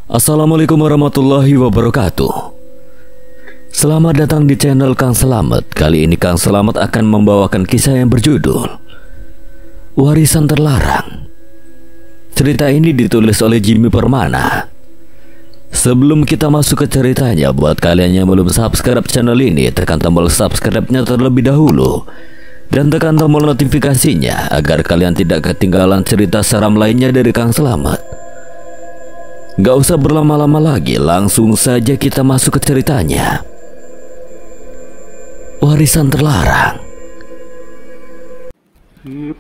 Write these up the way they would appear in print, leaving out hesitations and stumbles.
Assalamualaikum warahmatullahi wabarakatuh. Selamat datang di channel Kang Selamet. Kali ini Kang Selamet akan membawakan kisah yang berjudul Warisan Terlarang. Cerita ini ditulis oleh Jimmy Permana. Sebelum kita masuk ke ceritanya, buat kalian yang belum subscribe channel ini, tekan tombol subscribe-nya terlebih dahulu dan tekan tombol notifikasinya agar kalian tidak ketinggalan cerita seram lainnya dari Kang Selamet. Gak usah berlama-lama lagi, langsung saja kita masuk ke ceritanya. Warisan Terlarang. Si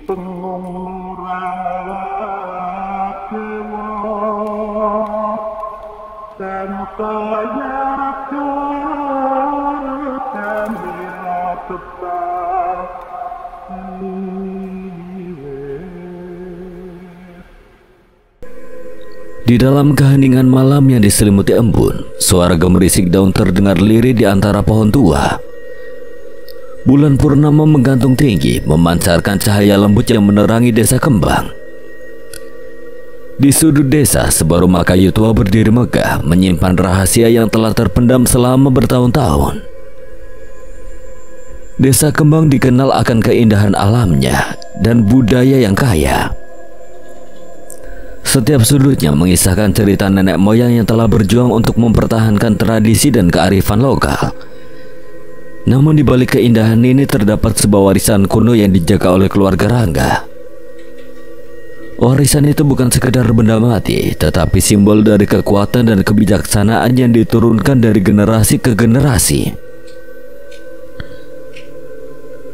Di dalam keheningan malam yang diselimuti embun, suara gemerisik daun terdengar lirih di antara pohon tua. Bulan purnama menggantung tinggi, memancarkan cahaya lembut yang menerangi desa kembang. Di sudut desa, sebuah rumah kayu tua berdiri megah, menyimpan rahasia yang telah terpendam selama bertahun-tahun. Desa Kembang dikenal akan keindahan alamnya dan budaya yang kaya. Setiap sudutnya mengisahkan cerita nenek moyang yang telah berjuang untuk mempertahankan tradisi dan kearifan lokal. Namun di balik keindahan ini terdapat sebuah warisan kuno yang dijaga oleh keluarga Rangga. Warisan itu bukan sekedar benda mati, tetapi simbol dari kekuatan dan kebijaksanaan yang diturunkan dari generasi ke generasi.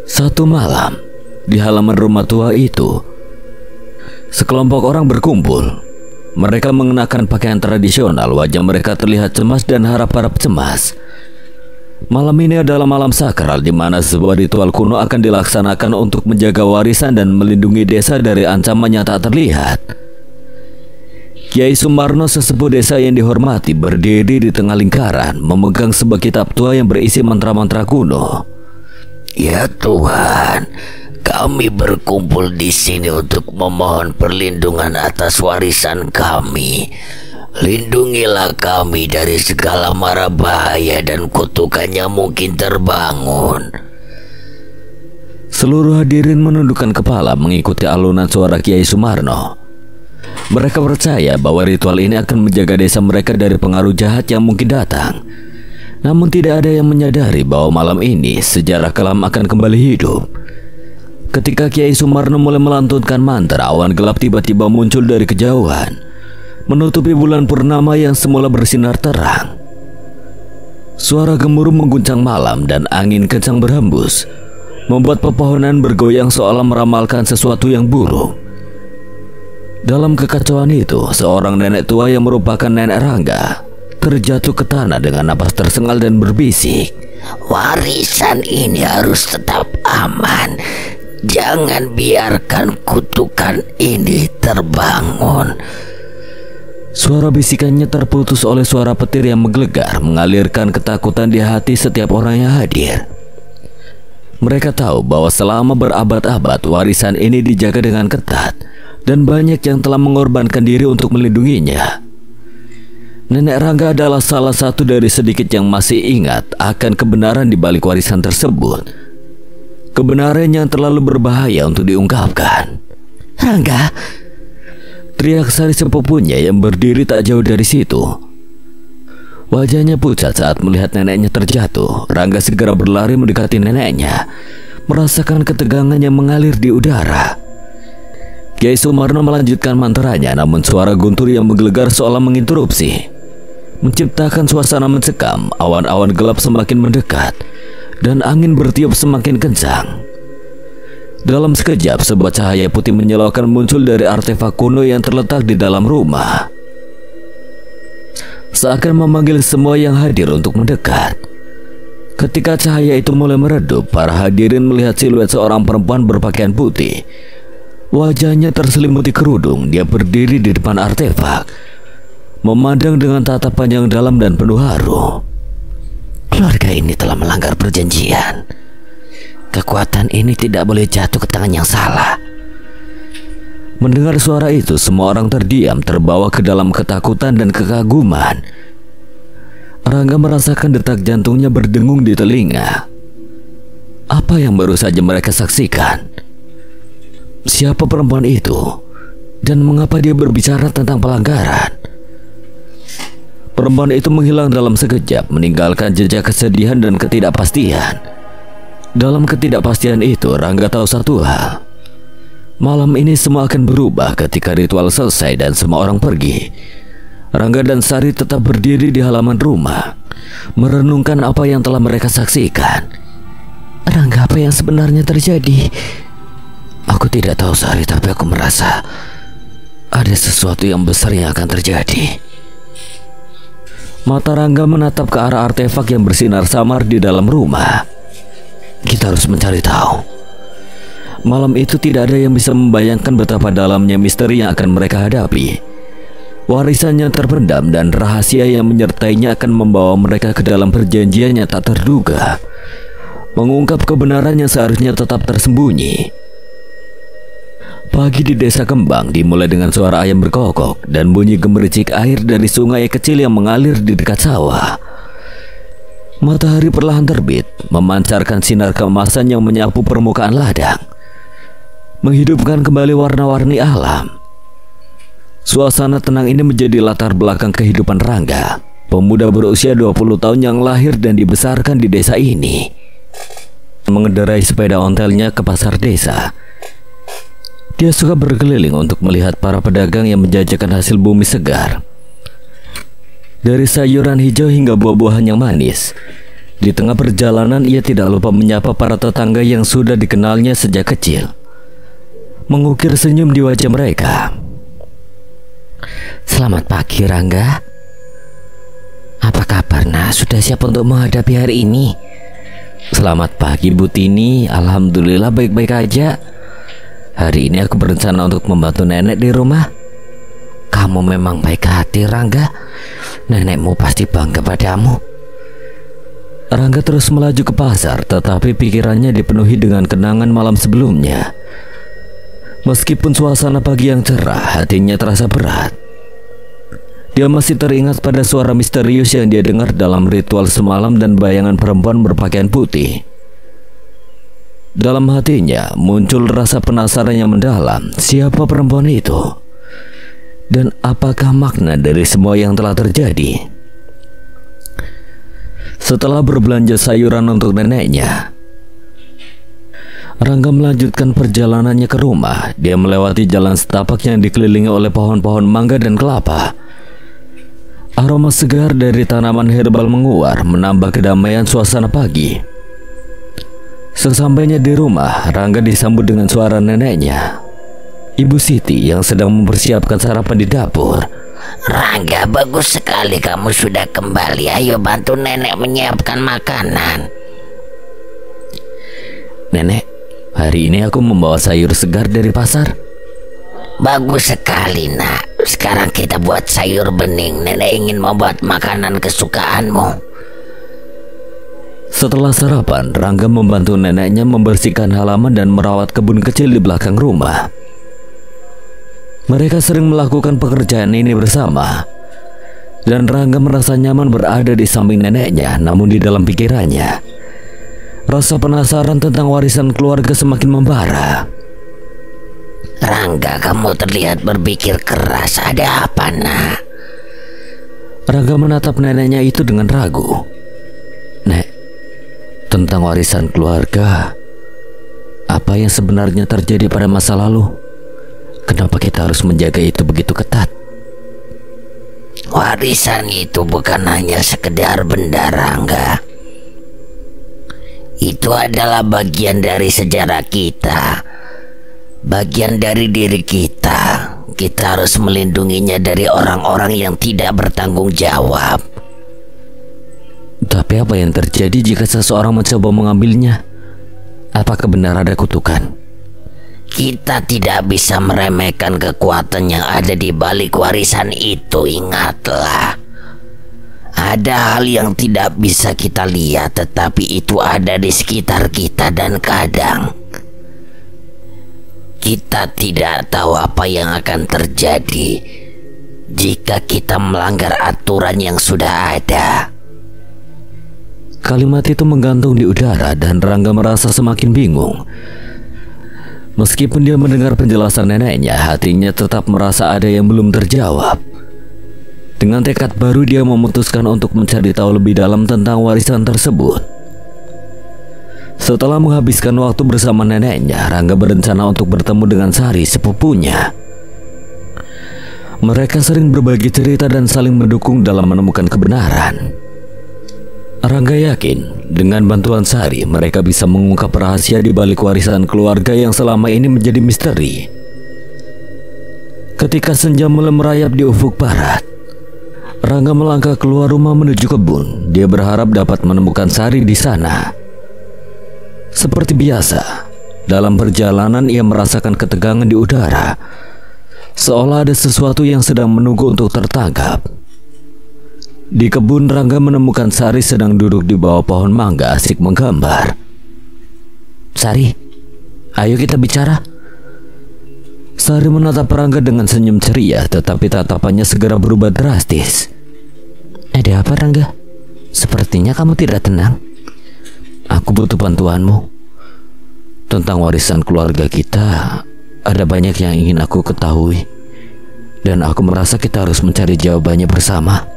Satu malam, di halaman rumah tua itu, sekelompok orang berkumpul. Mereka mengenakan pakaian tradisional, wajah mereka terlihat cemas dan harap-harap cemas. Malam ini adalah malam sakral di mana sebuah ritual kuno akan dilaksanakan untuk menjaga warisan dan melindungi desa dari ancaman yang tak terlihat. Kiai Sumarno, sesepuh desa yang dihormati, berdiri di tengah lingkaran, memegang sebuah kitab tua yang berisi mantra-mantra kuno. Ya Tuhan, kami berkumpul di sini untuk memohon perlindungan atas warisan kami. Lindungilah kami dari segala mara bahaya dan kutukan yang mungkin terbangun. Seluruh hadirin menundukkan kepala mengikuti alunan suara Kiai Sumarno. Mereka percaya bahwa ritual ini akan menjaga desa mereka dari pengaruh jahat yang mungkin datang. Namun tidak ada yang menyadari bahwa malam ini sejarah kelam akan kembali hidup. Ketika Kiai Sumarno mulai melantunkan mantra, awan gelap tiba-tiba muncul dari kejauhan, menutupi bulan purnama yang semula bersinar terang. Suara gemuruh mengguncang malam dan angin kencang berhembus, membuat pepohonan bergoyang seolah meramalkan sesuatu yang buruk. Dalam kekacauan itu, seorang nenek tua yang merupakan nenek Rangga terjatuh ke tanah dengan napas tersengal dan berbisik, Warisan ini harus tetap aman. Jangan biarkan kutukan ini terbangun. Suara bisikannya terputus oleh suara petir yang menggelegar, mengalirkan ketakutan di hati setiap orang yang hadir. Mereka tahu bahwa selama berabad-abad warisan ini dijaga dengan ketat, dan banyak yang telah mengorbankan diri untuk melindunginya. Nenek Rangga adalah salah satu dari sedikit yang masih ingat akan kebenaran di balik warisan tersebut. Kebenaran yang terlalu berbahaya untuk diungkapkan. Rangga, teriak Sari sepupunya yang berdiri tak jauh dari situ. Wajahnya pucat saat melihat neneknya terjatuh. Rangga segera berlari mendekati neneknya, merasakan ketegangan yang mengalir di udara. Kiai Sumarno melanjutkan mantranya, namun suara guntur yang menggelegar seolah menginterupsi, menciptakan suasana mencekam. Awan-awan gelap semakin mendekat dan angin bertiup semakin kencang. Dalam sekejap, sebuah cahaya putih menyilaukan muncul dari artefak kuno yang terletak di dalam rumah, seakan memanggil semua yang hadir untuk mendekat. Ketika cahaya itu mulai meredup, para hadirin melihat siluet seorang perempuan berpakaian putih. Wajahnya terselimuti kerudung. Dia berdiri di depan artefak, memandang dengan tatapan yang dalam dan penuh haru. Keluarga ini telah melanggar perjanjian. Kekuatan ini tidak boleh jatuh ke tangan yang salah. Mendengar suara itu, semua orang terdiam, terbawa ke dalam ketakutan dan kekaguman. Rangga merasakan detak jantungnya berdengung di telinga. Apa yang baru saja mereka saksikan? Siapa perempuan itu? Dan mengapa dia berbicara tentang pelanggaran? Perempuan itu menghilang dalam sekejap, meninggalkan jejak kesedihan dan ketidakpastian. Dalam ketidakpastian itu, Rangga tahu satu hal. Malam ini semua akan berubah ketika ritual selesai dan semua orang pergi. Rangga dan Sari tetap berdiri di halaman rumah, merenungkan apa yang telah mereka saksikan. Rangga, apa yang sebenarnya terjadi? Aku tidak tahu, Sari, tapi aku merasa ada sesuatu yang besar yang akan terjadi. Mata Rangga menatap ke arah artefak yang bersinar samar di dalam rumah. Kita harus mencari tahu. Malam itu tidak ada yang bisa membayangkan betapa dalamnya misteri yang akan mereka hadapi. Warisannya terpendam dan rahasia yang menyertainya akan membawa mereka ke dalam perjanjian yang tak terduga, mengungkap kebenaran yang seharusnya tetap tersembunyi. Pagi di desa Kembang dimulai dengan suara ayam berkokok dan bunyi gemericik air dari sungai kecil yang mengalir di dekat sawah. Matahari perlahan terbit, memancarkan sinar keemasan yang menyapu permukaan ladang, menghidupkan kembali warna-warni alam. Suasana tenang ini menjadi latar belakang kehidupan Rangga, pemuda berusia 20 tahun yang lahir dan dibesarkan di desa ini. Mengendarai sepeda ontelnya ke pasar desa, dia suka berkeliling untuk melihat para pedagang yang menjajakan hasil bumi segar. Dari sayuran hijau hingga buah-buahan yang manis. Di tengah perjalanan ia tidak lupa menyapa para tetangga yang sudah dikenalnya sejak kecil, mengukir senyum di wajah mereka. Selamat pagi, Rangga. Apa kabar, nak? Sudah siap untuk menghadapi hari ini? Selamat pagi, Bu Tini. Alhamdulillah baik-baik aja. Hari ini aku berencana untuk membantu nenek di rumah. Kamu memang baik hati, Rangga. Nenekmu pasti bangga padamu. Rangga terus melaju ke pasar, tetapi pikirannya dipenuhi dengan kenangan malam sebelumnya. Meskipun suasana pagi yang cerah, hatinya terasa berat. Dia masih teringat pada suara misterius yang dia dengar dalam ritual semalam dan bayangan perempuan berpakaian putih. Dalam hatinya muncul rasa penasaran yang mendalam. Siapa perempuan itu? Dan apakah makna dari semua yang telah terjadi? Setelah berbelanja sayuran untuk neneknya, Rangga melanjutkan perjalanannya ke rumah. Dia melewati jalan setapak yang dikelilingi oleh pohon-pohon mangga dan kelapa. Aroma segar dari tanaman herbal menguar, menambah kedamaian suasana pagi. Sesampainya di rumah, Rangga disambut dengan suara neneknya, Ibu Siti, yang sedang mempersiapkan sarapan di dapur. Rangga, bagus sekali kamu sudah kembali. Ayo bantu nenek menyiapkan makanan. Nenek, hari ini aku membawa sayur segar dari pasar. Bagus sekali, nak. Sekarang kita buat sayur bening. Nenek ingin membuat makanan kesukaanmu. Setelah sarapan, Rangga membantu neneknya membersihkan halaman dan merawat kebun kecil di belakang rumah. Mereka sering melakukan pekerjaan ini bersama, dan Rangga merasa nyaman berada di samping neneknya. Namun di dalam pikirannya, rasa penasaran tentang warisan keluarga semakin membara. Rangga, kamu terlihat berpikir keras. Ada apa, nak? Rangga menatap neneknya itu dengan ragu. Nek, tentang warisan keluarga, apa yang sebenarnya terjadi pada masa lalu? Kenapa kita harus menjaga itu begitu ketat? Warisan itu bukan hanya sekedar benda, Rangga. Itu adalah bagian dari sejarah kita, bagian dari diri kita. Kita harus melindunginya dari orang-orang yang tidak bertanggung jawab. Tapi apa yang terjadi jika seseorang mencoba mengambilnya? Apakah benar ada kutukan? Kita tidak bisa meremehkan kekuatan yang ada di balik warisan itu. Ingatlah, ada hal yang tidak bisa kita lihat, tetapi itu ada di sekitar kita dan kadang kita tidak tahu apa yang akan terjadi jika kita melanggar aturan yang sudah ada. Kalimat itu menggantung di udara dan Rangga merasa semakin bingung. Meskipun dia mendengar penjelasan neneknya, hatinya tetap merasa ada yang belum terjawab. Dengan tekad baru dia memutuskan untuk mencari tahu lebih dalam tentang warisan tersebut. Setelah menghabiskan waktu bersama neneknya, Rangga berencana untuk bertemu dengan Sari, sepupunya. Mereka sering berbagi cerita dan saling mendukung dalam menemukan kebenaran. Rangga yakin dengan bantuan Sari mereka bisa mengungkap rahasia di balik warisan keluarga yang selama ini menjadi misteri. Ketika senja mulai merayap di ufuk barat, Rangga melangkah keluar rumah menuju kebun. Dia berharap dapat menemukan Sari di sana. Seperti biasa, dalam perjalanan ia merasakan ketegangan di udara, seolah ada sesuatu yang sedang menunggu untuk tertangkap. Di kebun, Rangga menemukan Sari sedang duduk di bawah pohon mangga asik menggambar. Sari, ayo kita bicara. Sari menatap Rangga dengan senyum ceria, tetapi tatapannya segera berubah drastis. Ada apa, Rangga? Sepertinya kamu tidak tenang. Aku butuh bantuanmu. Tentang warisan keluarga kita, ada banyak yang ingin aku ketahui, dan aku merasa kita harus mencari jawabannya bersama.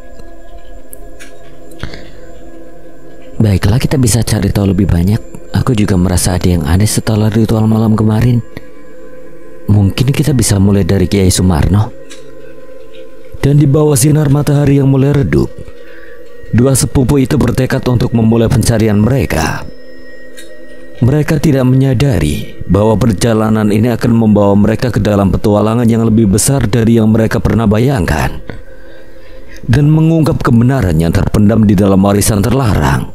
Baiklah, kita bisa cari tahu lebih banyak. Aku juga merasa ada yang aneh setelah ritual malam kemarin. Mungkin kita bisa mulai dari Kiai Sumarno. Dan di bawah sinar matahari yang mulai redup, dua sepupu itu bertekad untuk memulai pencarian mereka. Mereka tidak menyadari bahwa perjalanan ini akan membawa mereka ke dalam petualangan yang lebih besar dari yang mereka pernah bayangkan, dan mengungkap kebenaran yang terpendam di dalam warisan terlarang.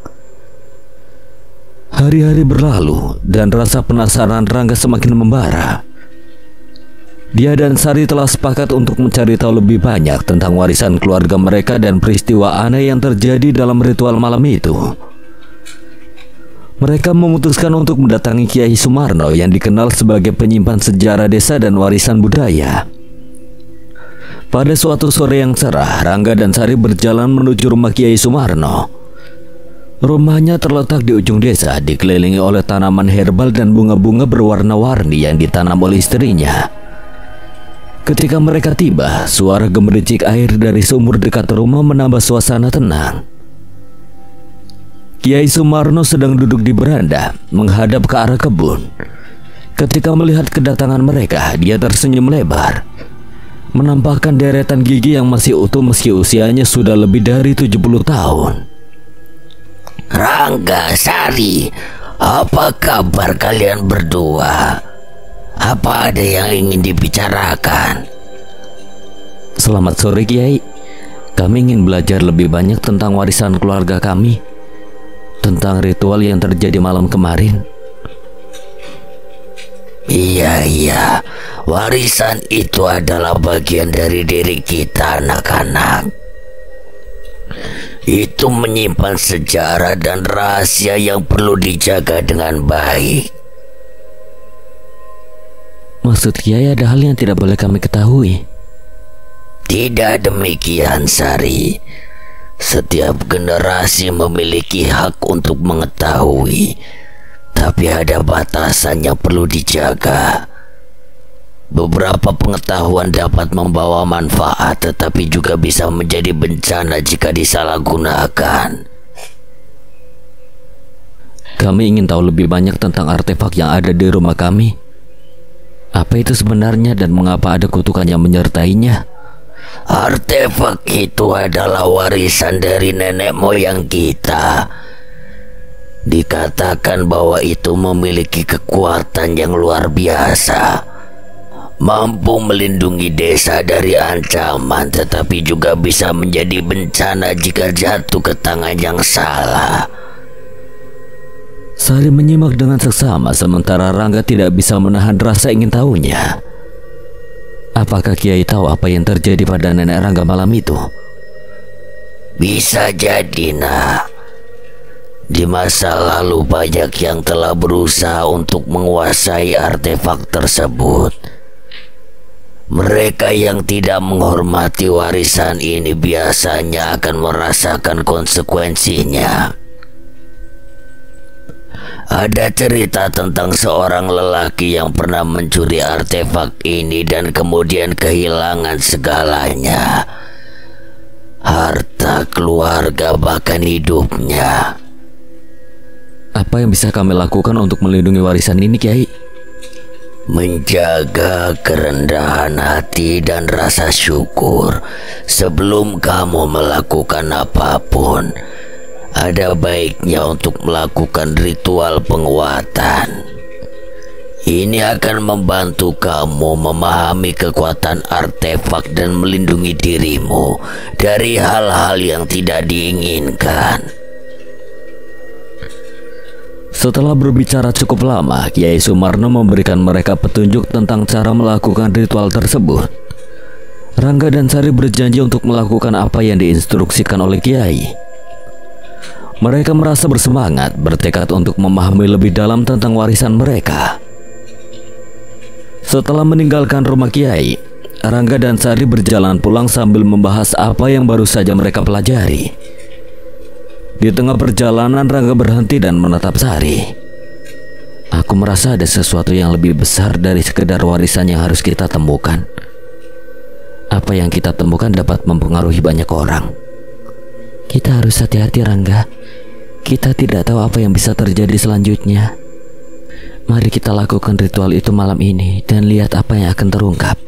Hari-hari berlalu dan rasa penasaran Rangga semakin membara. Dia dan Sari telah sepakat untuk mencari tahu lebih banyak tentang warisan keluarga mereka dan peristiwa aneh yang terjadi dalam ritual malam itu. Mereka memutuskan untuk mendatangi Kiai Sumarno yang dikenal sebagai penyimpan sejarah desa dan warisan budaya. Pada suatu sore yang cerah, Rangga dan Sari berjalan menuju rumah Kiai Sumarno. Rumahnya terletak di ujung desa, dikelilingi oleh tanaman herbal dan bunga-bunga berwarna-warni yang ditanam oleh istrinya. Ketika mereka tiba, suara gemericik air dari sumur dekat rumah menambah suasana tenang. Kiai Sumarno sedang duduk di beranda, menghadap ke arah kebun. Ketika melihat kedatangan mereka, dia tersenyum lebar, menampakkan deretan gigi yang masih utuh meski usianya sudah lebih dari 70 tahun. Rangga, Sari, apa kabar kalian berdua? Apa ada yang ingin dibicarakan? Selamat sore, Kiai. Kami ingin belajar lebih banyak tentang warisan keluarga kami, tentang ritual yang terjadi malam kemarin. Iya, warisan itu adalah bagian dari diri kita, anak-anak. Itu menyimpan sejarah dan rahasia yang perlu dijaga dengan baik. Maksud Kiai ada hal yang tidak boleh kami ketahui? Tidak demikian, Sari. Setiap generasi memiliki hak untuk mengetahui, tapi ada batasan yang perlu dijaga. Beberapa pengetahuan dapat membawa manfaat, tetapi juga bisa menjadi bencana jika disalahgunakan. Kami ingin tahu lebih banyak tentang artefak yang ada di rumah kami. Apa itu sebenarnya dan mengapa ada kutukan yang menyertainya? Artefak itu adalah warisan dari nenek moyang kita. Dikatakan bahwa itu memiliki kekuatan yang luar biasa, mampu melindungi desa dari ancaman, tetapi juga bisa menjadi bencana jika jatuh ke tangan yang salah. Sari menyimak dengan seksama, sementara Rangga tidak bisa menahan rasa ingin tahunya. Apakah Kiai tahu apa yang terjadi pada nenek Rangga malam itu? Bisa jadi, nak. Di masa lalu banyak yang telah berusaha untuk menguasai artefak tersebut. Mereka yang tidak menghormati warisan ini biasanya akan merasakan konsekuensinya. Ada cerita tentang seorang lelaki yang pernah mencuri artefak ini dan kemudian kehilangan segalanya. Harta, keluarga, bahkan hidupnya. Apa yang bisa kami lakukan untuk melindungi warisan ini, Kiai? Menjaga kerendahan hati dan rasa syukur sebelum kamu melakukan apapun. Ada baiknya untuk melakukan ritual penguatan. Ini akan membantu kamu memahami kekuatan artefak dan melindungi dirimu dari hal-hal yang tidak diinginkan. Setelah berbicara cukup lama, Kiai Sumarno memberikan mereka petunjuk tentang cara melakukan ritual tersebut. Rangga dan Sari berjanji untuk melakukan apa yang diinstruksikan oleh Kiai. Mereka merasa bersemangat, bertekad untuk memahami lebih dalam tentang warisan mereka. Setelah meninggalkan rumah Kiai, Rangga dan Sari berjalan pulang sambil membahas apa yang baru saja mereka pelajari. Di tengah perjalanan, Rangga berhenti dan menatap Sari. Aku merasa ada sesuatu yang lebih besar dari sekedar warisan yang harus kita temukan. Apa yang kita temukan dapat mempengaruhi banyak orang. Kita harus hati-hati, Rangga. Kita tidak tahu apa yang bisa terjadi selanjutnya. Mari kita lakukan ritual itu malam ini dan lihat apa yang akan terungkap.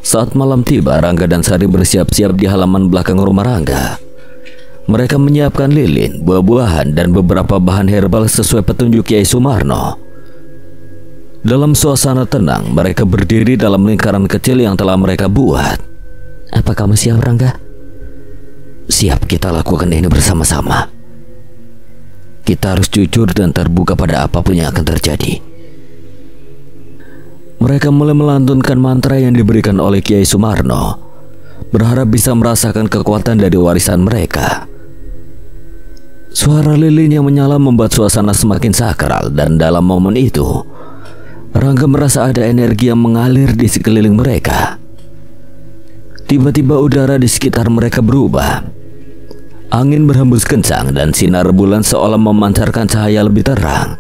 Saat malam tiba, Rangga dan Sari bersiap-siap di halaman belakang rumah Rangga. Mereka menyiapkan lilin, buah-buahan, dan beberapa bahan herbal sesuai petunjuk Kiai Sumarno. Dalam suasana tenang, mereka berdiri dalam lingkaran kecil yang telah mereka buat. Apa kamu siap, Rangga? Siap, kita lakukan ini bersama-sama. Kita harus jujur dan terbuka pada apapun yang akan terjadi. Mereka mulai melantunkan mantra yang diberikan oleh Kiai Sumarno, berharap bisa merasakan kekuatan dari warisan mereka. Suara lilin yang menyala membuat suasana semakin sakral, dan dalam momen itu Rangga merasa ada energi yang mengalir di sekeliling mereka. Tiba-tiba udara di sekitar mereka berubah. Angin berhembus kencang dan sinar bulan seolah memancarkan cahaya lebih terang.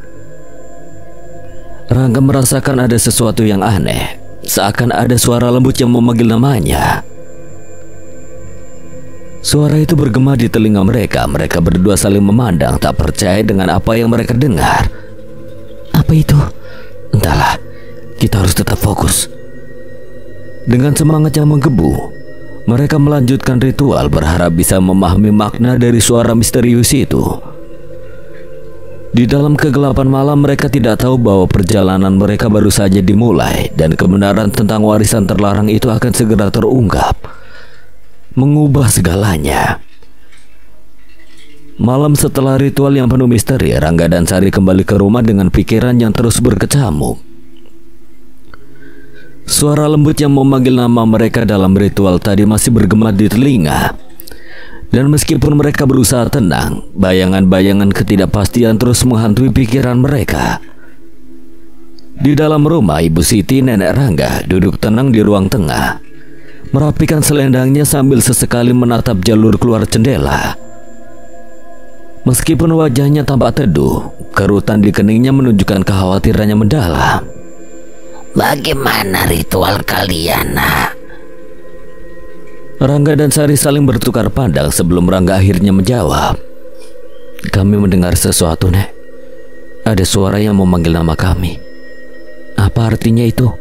Rangga merasakan ada sesuatu yang aneh, seakan ada suara lembut yang memanggil namanya. Suara itu bergema di telinga mereka. Mereka berdua saling memandang, tak percaya dengan apa yang mereka dengar. Apa itu? Entahlah, kita harus tetap fokus. Dengan semangat yang menggebu, mereka melanjutkan ritual, berharap bisa memahami makna dari suara misterius itu. Di dalam kegelapan malam, mereka tidak tahu bahwa perjalanan mereka baru saja dimulai, dan kebenaran tentang warisan terlarang itu akan segera terungkap, mengubah segalanya. Malam setelah ritual yang penuh misteri, Rangga dan Sari kembali ke rumah dengan pikiran yang terus berkecamuk. Suara lembut yang memanggil nama mereka dalam ritual tadi masih bergema di telinga. Dan meskipun mereka berusaha tenang, bayangan-bayangan ketidakpastian terus menghantui pikiran mereka. Di dalam rumah, Ibu Siti, nenek Rangga, duduk tenang di ruang tengah, merapikan selendangnya sambil sesekali menatap jalur keluar jendela. Meskipun wajahnya tampak teduh, kerutan di keningnya menunjukkan kekhawatirannya mendalam. Bagaimana ritual kalian, nak? Rangga dan Sari saling bertukar pandang sebelum Rangga akhirnya menjawab. Kami mendengar sesuatu, Nek. Ada suara yang memanggil nama kami. Apa artinya itu?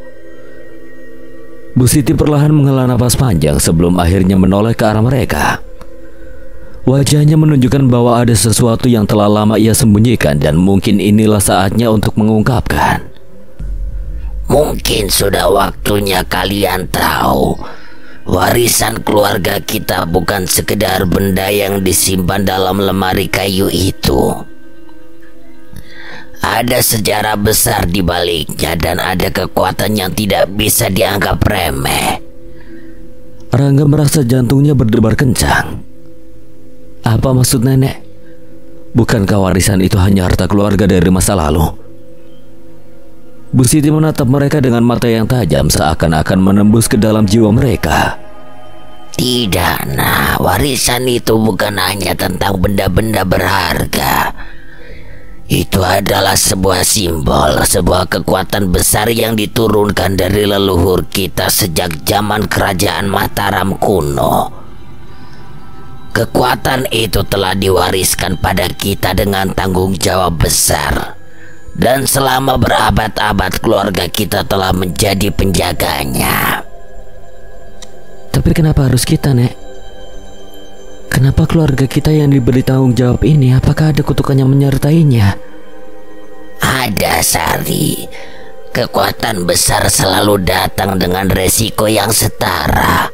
Bu Siti perlahan menghela napas panjang sebelum akhirnya menoleh ke arah mereka. Wajahnya menunjukkan bahwa ada sesuatu yang telah lama ia sembunyikan dan mungkin inilah saatnya untuk mengungkapkan. Mungkin sudah waktunya kalian tahu, warisan keluarga kita bukan sekedar benda yang disimpan dalam lemari kayu itu. Ada sejarah besar di baliknya dan ada kekuatan yang tidak bisa dianggap remeh. Rangga merasa jantungnya berdebar kencang. Apa maksud nenek? Bukankah warisan itu hanya harta keluarga dari masa lalu? Bu Siti menatap mereka dengan mata yang tajam, seakan-akan menembus ke dalam jiwa mereka. Tidak, nah, warisan itu bukan hanya tentang benda-benda berharga. Itu adalah sebuah simbol, sebuah kekuatan besar yang diturunkan dari leluhur kita sejak zaman kerajaan Mataram kuno. Kekuatan itu telah diwariskan pada kita dengan tanggung jawab besar, dan selama berabad-abad keluarga kita telah menjadi penjaganya. Tapi kenapa harus kita, Nek? Kenapa keluarga kita yang diberi tanggung jawab ini? Apakah ada kutukan yang menyertainya? Ada, Sari. Kekuatan besar selalu datang dengan resiko yang setara.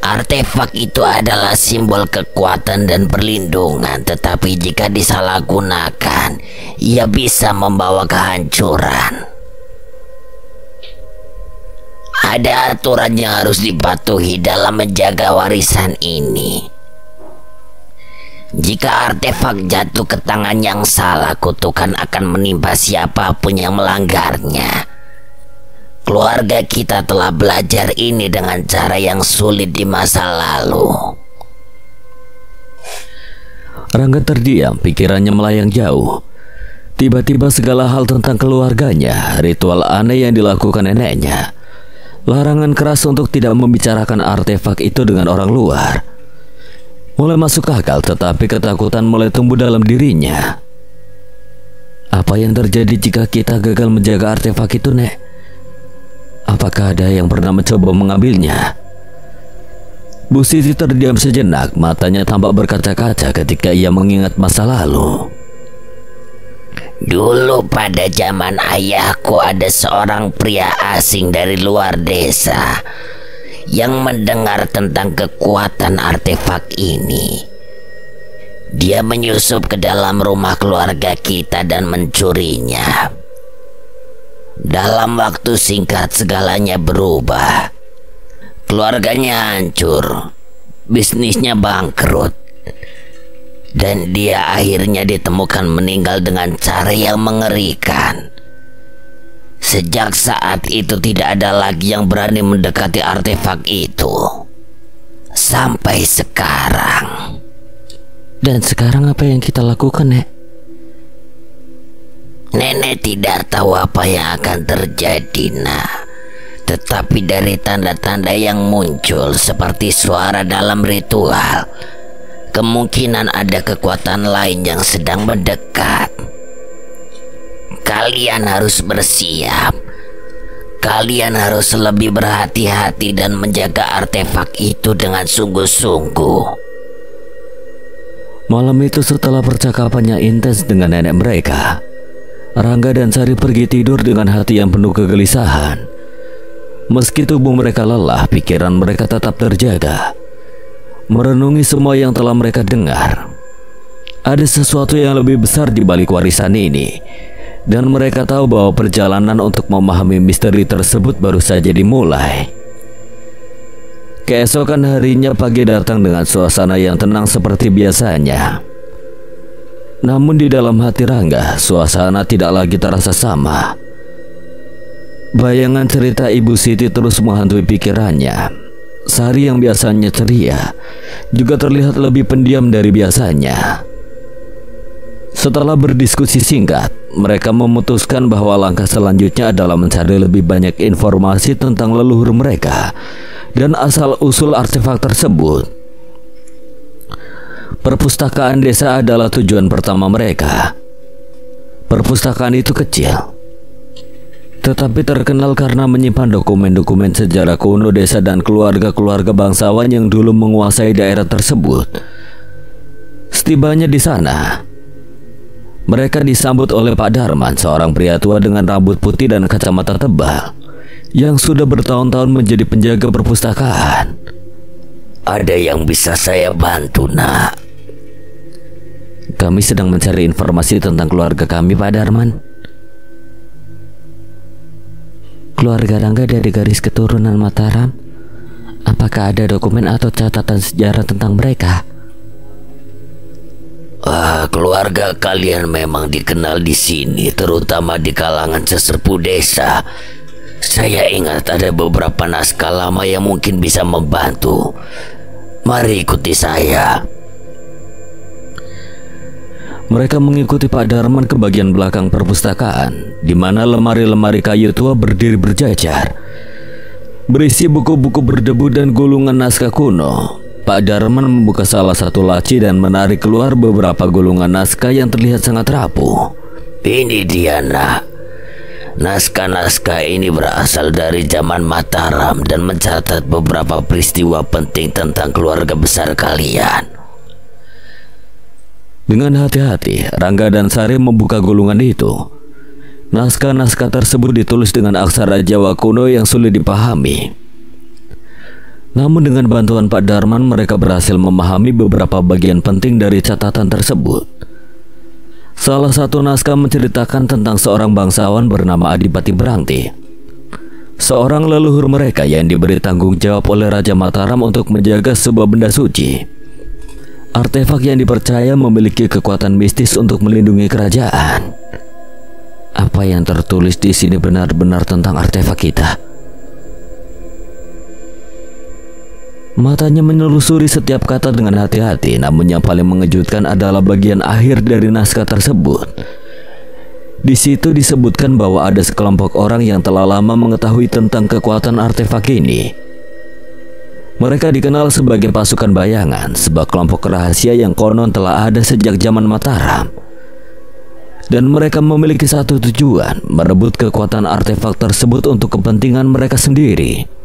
Artefak itu adalah simbol kekuatan dan perlindungan, tetapi jika disalahgunakan, ia bisa membawa kehancuran. Ada aturan yang harus dipatuhi dalam menjaga warisan ini. Jika artefak jatuh ke tangan yang salah, kutukan akan menimpa siapapun yang melanggarnya. Keluarga kita telah belajar ini dengan cara yang sulit di masa lalu. Rangga terdiam, pikirannya melayang jauh. Tiba-tiba segala hal tentang keluarganya, ritual aneh yang dilakukan neneknya, larangan keras untuk tidak membicarakan artefak itu dengan orang luar, mulai masuk akal, tetapi ketakutan mulai tumbuh dalam dirinya. Apa yang terjadi jika kita gagal menjaga artefak itu, Nek? Apakah ada yang pernah mencoba mengambilnya? Bu Siti terdiam sejenak, matanya tampak berkaca-kaca ketika ia mengingat masa lalu. Dulu pada zaman ayahku ada seorang pria asing dari luar desa yang mendengar tentang kekuatan artefak ini. Dia menyusup ke dalam rumah keluarga kita dan mencurinya. Dalam waktu singkat segalanya berubah. Keluarganya hancur, bisnisnya bangkrut, dan dia akhirnya ditemukan meninggal dengan cara yang mengerikan. Sejak saat itu tidak ada lagi yang berani mendekati artefak itu. Sampai sekarang. Dan sekarang apa yang kita lakukan, Nek? Nenek tidak tahu apa yang akan terjadi, nah. Tetapi dari tanda-tanda yang muncul seperti suara dalam ritual, kemungkinan ada kekuatan lain yang sedang mendekat. Kalian harus bersiap. Kalian harus lebih berhati-hati dan menjaga artefak itu dengan sungguh-sungguh. Malam itu setelah percakapannya intens dengan nenek mereka, Rangga dan Sari pergi tidur dengan hati yang penuh kegelisahan. Meski tubuh mereka lelah, pikiran mereka tetap terjaga, merenungi semua yang telah mereka dengar. Ada sesuatu yang lebih besar di balik warisan ini, dan mereka tahu bahwa perjalanan untuk memahami misteri tersebut baru saja dimulai. Keesokan harinya pagi datang dengan suasana yang tenang seperti biasanya. Namun di dalam hati Rangga, suasana tidak lagi terasa sama. Bayangan cerita Ibu Siti terus menghantui pikirannya. Sari yang biasanya ceria juga terlihat lebih pendiam dari biasanya. Setelah berdiskusi singkat, mereka memutuskan bahwa langkah selanjutnya adalah mencari lebih banyak informasi tentang leluhur mereka dan asal-usul artefak tersebut. Perpustakaan desa adalah tujuan pertama mereka. Perpustakaan itu kecil, tetapi terkenal karena menyimpan dokumen-dokumen sejarah kuno desa dan keluarga-keluarga bangsawan yang dulu menguasai daerah tersebut. Setibanya di sana, mereka disambut oleh Pak Darman, seorang pria tua dengan rambut putih dan kacamata tebal, yang sudah bertahun-tahun menjadi penjaga perpustakaan. Ada yang bisa saya bantu, nak? Kami sedang mencari informasi tentang keluarga kami, Pak Darman. Keluarga Rangga dari garis keturunan Mataram. Apakah ada dokumen atau catatan sejarah tentang mereka? Keluarga kalian memang dikenal di sini, terutama di kalangan sesepuh desa. Saya ingat ada beberapa naskah lama yang mungkin bisa membantu. Mari ikuti saya. Mereka mengikuti Pak Darman ke bagian belakang perpustakaan, di mana lemari-lemari kayu tua berdiri berjajar, berisi buku-buku berdebu dan gulungan naskah kuno. Pak Darman membuka salah satu laci dan menarik keluar beberapa gulungan naskah yang terlihat sangat rapuh. Ini dia, nak. Naskah-naskah ini berasal dari zaman Mataram dan mencatat beberapa peristiwa penting tentang keluarga besar kalian. Dengan hati-hati, Rangga dan Sari membuka gulungan itu. Naskah-naskah tersebut ditulis dengan aksara Jawa kuno yang sulit dipahami. Namun dengan bantuan Pak Darman, mereka berhasil memahami beberapa bagian penting dari catatan tersebut. Salah satu naskah menceritakan tentang seorang bangsawan bernama Adipati Brangti, seorang leluhur mereka yang diberi tanggung jawab oleh Raja Mataram untuk menjaga sebuah benda suci, artefak yang dipercaya memiliki kekuatan mistis untuk melindungi kerajaan. Apa yang tertulis di sini benar-benar tentang artefak kita? Matanya menelusuri setiap kata dengan hati-hati, namun yang paling mengejutkan adalah bagian akhir dari naskah tersebut. Di situ disebutkan bahwa ada sekelompok orang yang telah lama mengetahui tentang kekuatan artefak ini. Mereka dikenal sebagai pasukan bayangan, sebuah kelompok rahasia yang konon telah ada sejak zaman Mataram. Dan mereka memiliki satu tujuan, merebut kekuatan artefak tersebut untuk kepentingan mereka sendiri.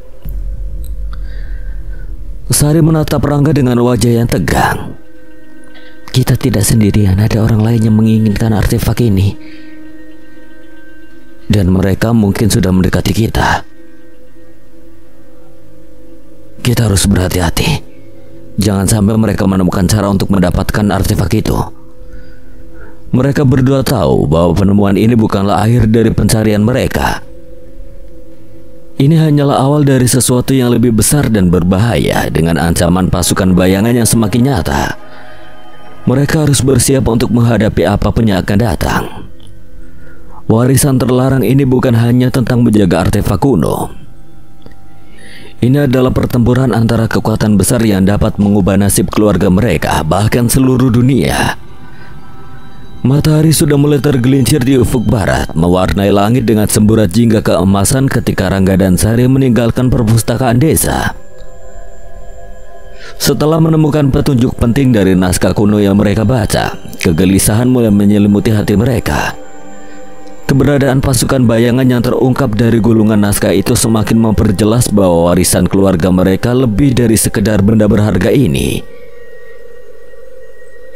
Sari menatap Rangga dengan wajah yang tegang. Kita tidak sendirian, ada orang lain yang menginginkan artefak ini. Dan mereka mungkin sudah mendekati kita. Kita harus berhati-hati. Jangan sampai mereka menemukan cara untuk mendapatkan artefak itu. Mereka berdua tahu bahwa penemuan ini bukanlah akhir dari pencarian mereka. Ini hanyalah awal dari sesuatu yang lebih besar dan berbahaya, dengan ancaman pasukan bayangan yang semakin nyata. Mereka harus bersiap untuk menghadapi apapun yang akan datang. Warisan terlarang ini bukan hanya tentang menjaga artefak kuno. Ini adalah pertempuran antara kekuatan besar yang dapat mengubah nasib keluarga mereka, bahkan seluruh dunia. Matahari sudah mulai tergelincir di ufuk barat, mewarnai langit dengan semburat jingga keemasan ketika Rangga dan Sari meninggalkan perpustakaan desa. Setelah menemukan petunjuk penting dari naskah kuno yang mereka baca, kegelisahan mulai menyelimuti hati mereka. Keberadaan pasukan bayangan yang terungkap dari gulungan naskah itu semakin memperjelas bahwa warisan keluarga mereka lebih dari sekedar benda berharga ini.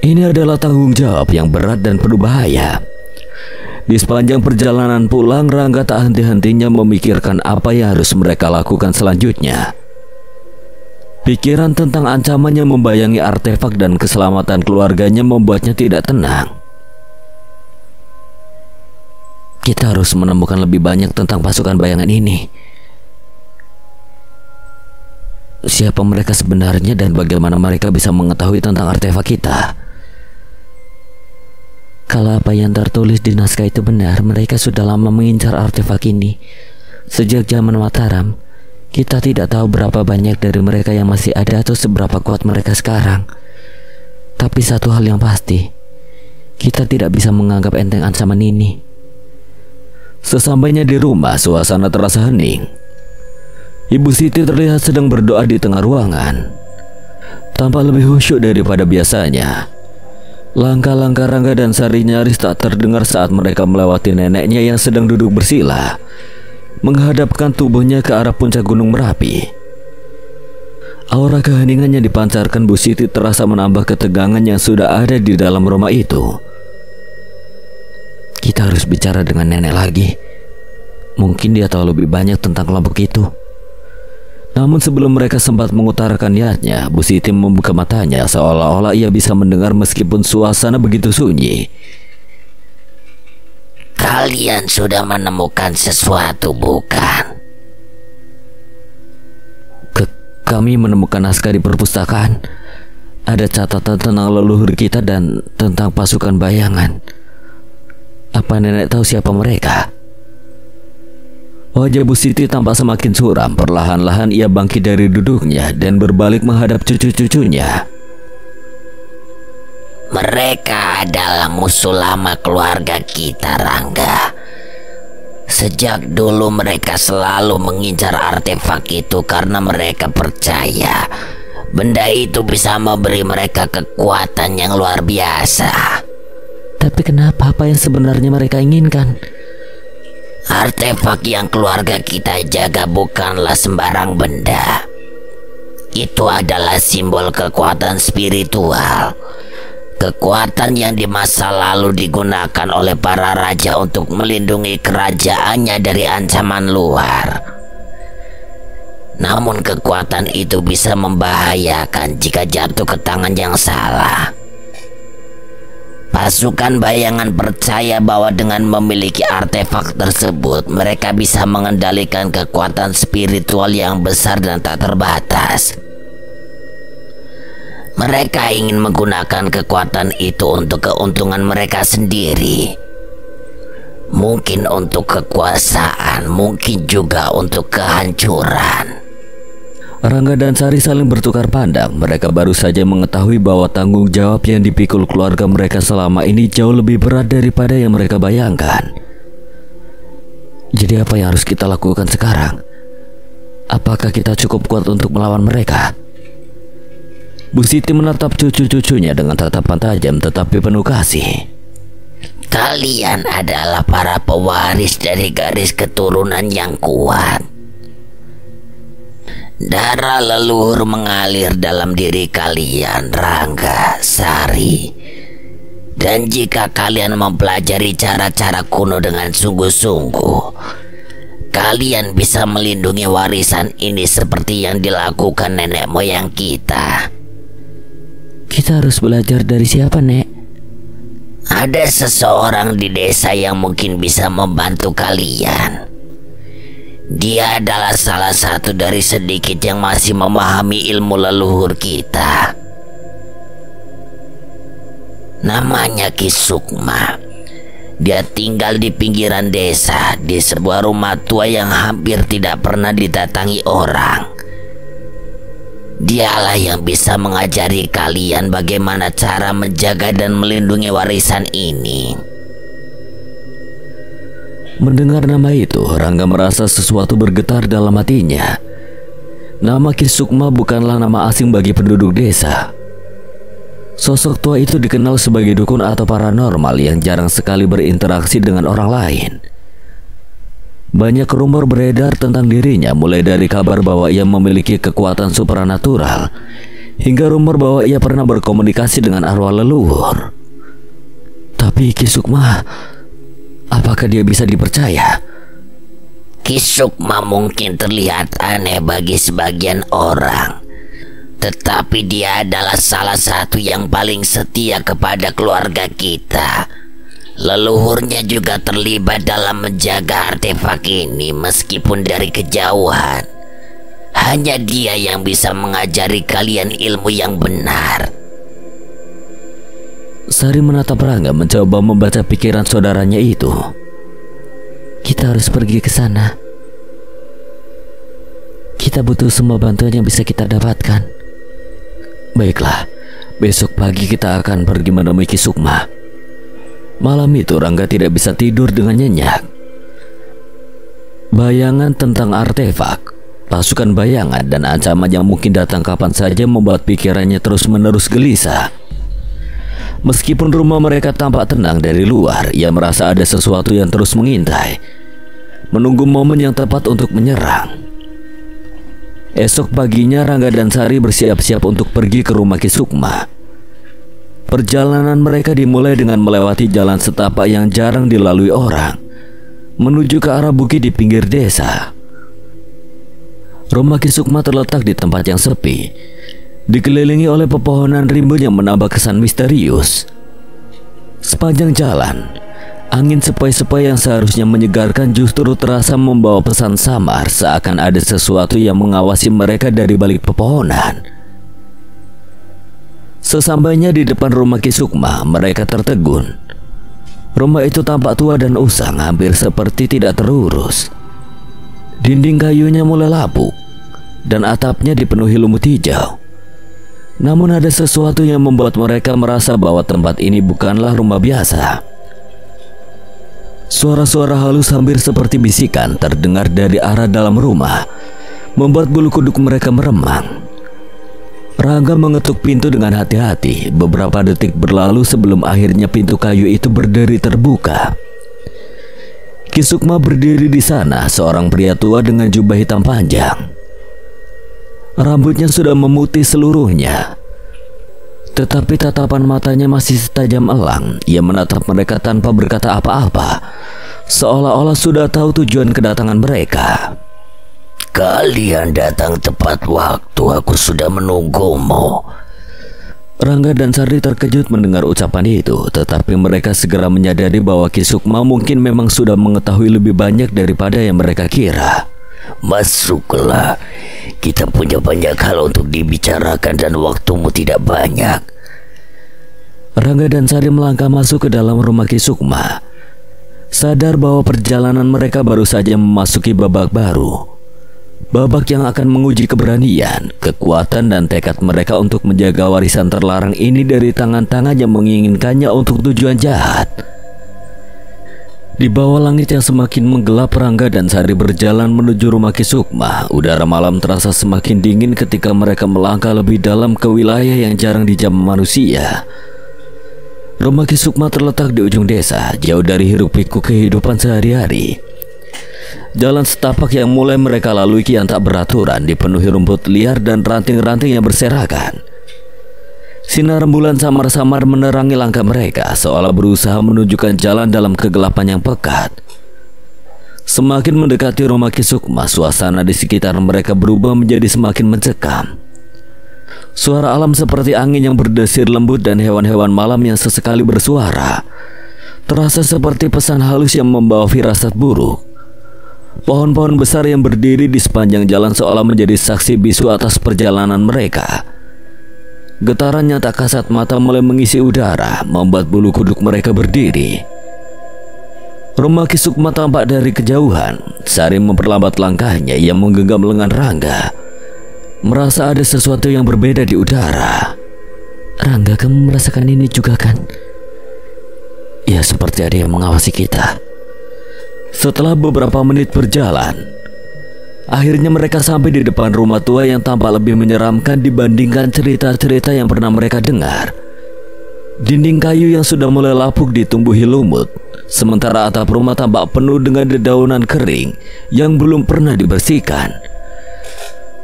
Ini adalah tanggung jawab yang berat dan penuh bahaya. Di sepanjang perjalanan pulang, Rangga tak henti-hentinya memikirkan apa yang harus mereka lakukan selanjutnya. Pikiran tentang ancaman yang membayangi artefak dan keselamatan keluarganya membuatnya tidak tenang. Kita harus menemukan lebih banyak tentang pasukan bayangan ini. Siapa mereka sebenarnya dan bagaimana mereka bisa mengetahui tentang artefak kita? Kalau apa yang tertulis di naskah itu benar, mereka sudah lama mengincar artefak ini. Sejak zaman Mataram, kita tidak tahu berapa banyak dari mereka yang masih ada atau seberapa kuat mereka sekarang. Tapi satu hal yang pasti, kita tidak bisa menganggap enteng ancaman ini. Sesampainya di rumah, suasana terasa hening. Ibu Siti terlihat sedang berdoa di tengah ruangan, tampak lebih khusyuk daripada biasanya. Langkah-langkah Rangga dan Sari nyaris tak terdengar saat mereka melewati neneknya yang sedang duduk bersila, menghadapkan tubuhnya ke arah puncak gunung Merapi. Aura keheningan yang dipancarkan Bu Siti terasa menambah ketegangan yang sudah ada di dalam rumah itu. Kita harus bicara dengan nenek lagi. Mungkin dia tahu lebih banyak tentang kelompok itu. Namun sebelum mereka sempat mengutarakan niatnya, Bu Siti membuka matanya seolah-olah ia bisa mendengar meskipun suasana begitu sunyi. Kalian sudah menemukan sesuatu, bukan? Kami menemukan naskah di perpustakaan. Ada catatan tentang leluhur kita dan tentang pasukan bayangan. Apa nenek tahu siapa mereka? Wajah Bu Siti tampak semakin suram. Perlahan-lahan ia bangkit dari duduknya dan berbalik menghadap cucu-cucunya. Mereka adalah musuh lama keluarga kita, Rangga. Sejak dulu mereka selalu mengincar artefak itu karena mereka percaya benda itu bisa memberi mereka kekuatan yang luar biasa. Tapi kenapa, apa yang sebenarnya mereka inginkan? Artefak yang keluarga kita jaga bukanlah sembarang benda. Itu adalah simbol kekuatan spiritual. Kekuatan yang di masa lalu digunakan oleh para raja untuk melindungi kerajaannya dari ancaman luar. Namun kekuatan itu bisa membahayakan jika jatuh ke tangan yang salah. Pasukan bayangan percaya bahwa dengan memiliki artefak tersebut, mereka bisa mengendalikan kekuatan spiritual yang besar dan tak terbatas. Mereka ingin menggunakan kekuatan itu untuk keuntungan mereka sendiri. Mungkin untuk kekuasaan, mungkin juga untuk kehancuran. Rangga dan Sari saling bertukar pandang. Mereka baru saja mengetahui bahwa tanggung jawab yang dipikul keluarga mereka selama ini jauh lebih berat daripada yang mereka bayangkan. Jadi apa yang harus kita lakukan sekarang? Apakah kita cukup kuat untuk melawan mereka? Bu Siti menatap cucu-cucunya dengan tatapan tajam tetapi penuh kasih. Kalian adalah para pewaris dari garis keturunan yang kuat. Darah leluhur mengalir dalam diri kalian, Rangga, Sari. Dan jika kalian mempelajari cara-cara kuno dengan sungguh-sungguh, kalian bisa melindungi warisan ini seperti yang dilakukan nenek moyang kita. Kita harus belajar dari siapa, Nek? Ada seseorang di desa yang mungkin bisa membantu kalian. Dia adalah salah satu dari sedikit yang masih memahami ilmu leluhur kita. Namanya Ki Sukma. Dia tinggal di pinggiran desa, di sebuah rumah tua yang hampir tidak pernah didatangi orang. Dialah yang bisa mengajari kalian bagaimana cara menjaga dan melindungi warisan ini. Mendengar nama itu, Rangga merasa sesuatu bergetar dalam hatinya. Nama Ki Sukma bukanlah nama asing bagi penduduk desa. Sosok tua itu dikenal sebagai dukun atau paranormal yang jarang sekali berinteraksi dengan orang lain. Banyak rumor beredar tentang dirinya, mulai dari kabar bahwa ia memiliki kekuatan supranatural hingga rumor bahwa ia pernah berkomunikasi dengan arwah leluhur. Tapi Ki Sukma, apakah dia bisa dipercaya? Ki Sukma mungkin terlihat aneh bagi sebagian orang, tetapi dia adalah salah satu yang paling setia kepada keluarga kita. Leluhurnya juga terlibat dalam menjaga artefak ini meskipun dari kejauhan. Hanya dia yang bisa mengajari kalian ilmu yang benar. Sari menatap Rangga mencoba membaca pikiran saudaranya itu. Kita harus pergi ke sana. Kita butuh semua bantuan yang bisa kita dapatkan. Baiklah, besok pagi kita akan pergi menemui Ki Sukma. Malam itu Rangga tidak bisa tidur dengan nyenyak. Bayangan tentang artefak, pasukan bayangan, dan ancaman yang mungkin datang kapan saja membuat pikirannya terus-menerus gelisah. Meskipun rumah mereka tampak tenang dari luar, ia merasa ada sesuatu yang terus mengintai, menunggu momen yang tepat untuk menyerang. Esok paginya Rangga dan Sari bersiap-siap untuk pergi ke rumah Ki Sukma. Perjalanan mereka dimulai dengan melewati jalan setapak yang jarang dilalui orang, menuju ke arah bukit di pinggir desa. Rumah Ki Sukma terletak di tempat yang sepi, dikelilingi oleh pepohonan rimbun yang menambah kesan misterius. Sepanjang jalan, angin sepoi-sepoi yang seharusnya menyegarkan justru terasa membawa pesan samar, seakan ada sesuatu yang mengawasi mereka dari balik pepohonan. Sesampainya di depan rumah Ki Sukma, mereka tertegun. Rumah itu tampak tua dan usang, hampir seperti tidak terurus. Dinding kayunya mulai lapuk dan atapnya dipenuhi lumut hijau. Namun ada sesuatu yang membuat mereka merasa bahwa tempat ini bukanlah rumah biasa. Suara-suara halus hampir seperti bisikan terdengar dari arah dalam rumah, membuat bulu kuduk mereka meremang. Rangga mengetuk pintu dengan hati-hati. Beberapa detik berlalu sebelum akhirnya pintu kayu itu berdiri terbuka. Ki Sukma berdiri di sana, seorang pria tua dengan jubah hitam panjang. Rambutnya sudah memutih seluruhnya, tetapi tatapan matanya masih setajam elang. Ia menatap mereka tanpa berkata apa-apa, seolah-olah sudah tahu tujuan kedatangan mereka. Kalian datang tepat waktu, aku sudah menunggumu. Rangga dan Sardi terkejut mendengar ucapan itu, tetapi mereka segera menyadari bahwa Ki Sukma mungkin memang sudah mengetahui lebih banyak daripada yang mereka kira. Masuklah, kita punya banyak hal untuk dibicarakan dan waktumu tidak banyak. Rangga dan Sardi melangkah masuk ke dalam rumah Ki Sukma, sadar bahwa perjalanan mereka baru saja memasuki babak baru. Babak yang akan menguji keberanian, kekuatan, dan tekad mereka untuk menjaga warisan terlarang ini dari tangan-tangan yang menginginkannya untuk tujuan jahat. Di bawah langit yang semakin menggelap, Rangga dan Sari berjalan menuju rumah Ki Sukma. Udara malam terasa semakin dingin ketika mereka melangkah lebih dalam ke wilayah yang jarang dijamah manusia. Rumah Ki Sukma terletak di ujung desa, jauh dari hiruk-pikuk kehidupan sehari-hari. Jalan setapak yang mulai mereka lalui kian tak beraturan, dipenuhi rumput liar dan ranting-ranting yang berserakan. Sinar rembulan samar-samar menerangi langkah mereka, seolah berusaha menunjukkan jalan dalam kegelapan yang pekat. Semakin mendekati rumah Ki Sukma, suasana di sekitar mereka berubah menjadi semakin mencekam. Suara alam seperti angin yang berdesir lembut dan hewan-hewan malam yang sesekali bersuara terasa seperti pesan halus yang membawa firasat buruk. Pohon-pohon besar yang berdiri di sepanjang jalan seolah menjadi saksi bisu atas perjalanan mereka. Getarannya tak kasat mata mulai mengisi udara, membuat bulu kuduk mereka berdiri. Rumah Ki Sukma tampak dari kejauhan. Sari memperlambat langkahnya. Ia menggenggam lengan Rangga, merasa ada sesuatu yang berbeda di udara. Rangga, kamu merasakan ini juga kan? Ya, seperti ada yang mengawasi kita. Setelah beberapa menit berjalan, akhirnya mereka sampai di depan rumah tua yang tampak lebih menyeramkan dibandingkan cerita-cerita yang pernah mereka dengar. Dinding kayu yang sudah mulai lapuk ditumbuhi lumut, sementara atap rumah tampak penuh dengan dedaunan kering yang belum pernah dibersihkan.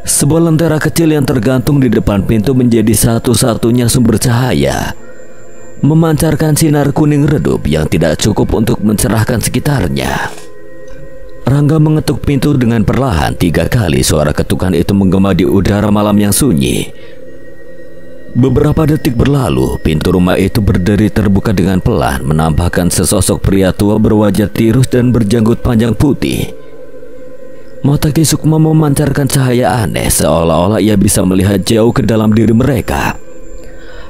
Sebuah lentera kecil yang tergantung di depan pintu menjadi satu-satunya sumber cahaya, memancarkan sinar kuning redup yang tidak cukup untuk mencerahkan sekitarnya. Rangga mengetuk pintu dengan perlahan 3 kali. Suara ketukan itu menggema di udara malam yang sunyi. Beberapa detik berlalu, pintu rumah itu berdiri terbuka dengan pelan, menampakkan sesosok pria tua berwajah tirus dan berjanggut panjang putih. Mata Ki Sukma memancarkan cahaya aneh, seolah-olah ia bisa melihat jauh ke dalam diri mereka,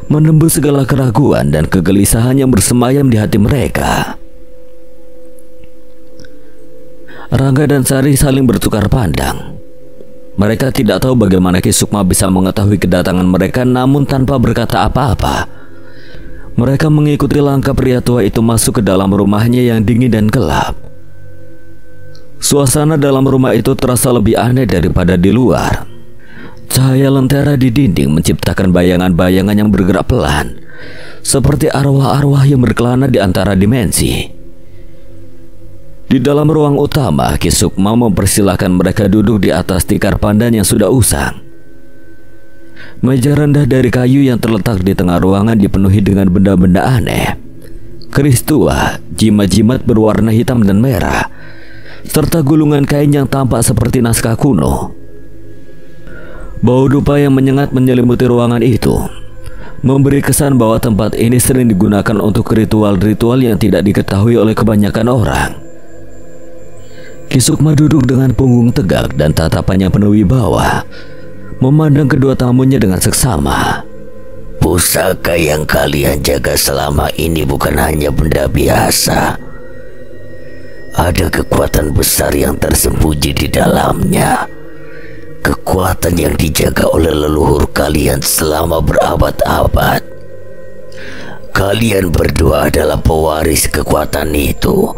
menembus segala keraguan dan kegelisahan yang bersemayam di hati mereka. Rangga dan Sari saling bertukar pandang. Mereka tidak tahu bagaimana Ki Sukma bisa mengetahui kedatangan mereka, namun tanpa berkata apa-apa, mereka mengikuti langkah pria tua itu masuk ke dalam rumahnya yang dingin dan gelap. Suasana dalam rumah itu terasa lebih aneh daripada di luar. Cahaya lentera di dinding menciptakan bayangan-bayangan yang bergerak pelan, seperti arwah-arwah yang berkelana di antara dimensi. Di dalam ruang utama, Ki Sukma mempersilahkan mereka duduk di atas tikar pandan yang sudah usang. Meja rendah dari kayu yang terletak di tengah ruangan dipenuhi dengan benda-benda aneh. Keris tua, jimat-jimat berwarna hitam dan merah, serta gulungan kain yang tampak seperti naskah kuno. Bau dupa yang menyengat menyelimuti ruangan itu, memberi kesan bahwa tempat ini sering digunakan untuk ritual-ritual yang tidak diketahui oleh kebanyakan orang. Ki Sukma duduk dengan punggung tegak dan tatapannya penuh wibawa, memandang kedua tamunya dengan seksama. Pusaka yang kalian jaga selama ini bukan hanya benda biasa. Ada kekuatan besar yang tersembunyi di dalamnya. Kekuatan yang dijaga oleh leluhur kalian selama berabad-abad. Kalian berdua adalah pewaris kekuatan itu.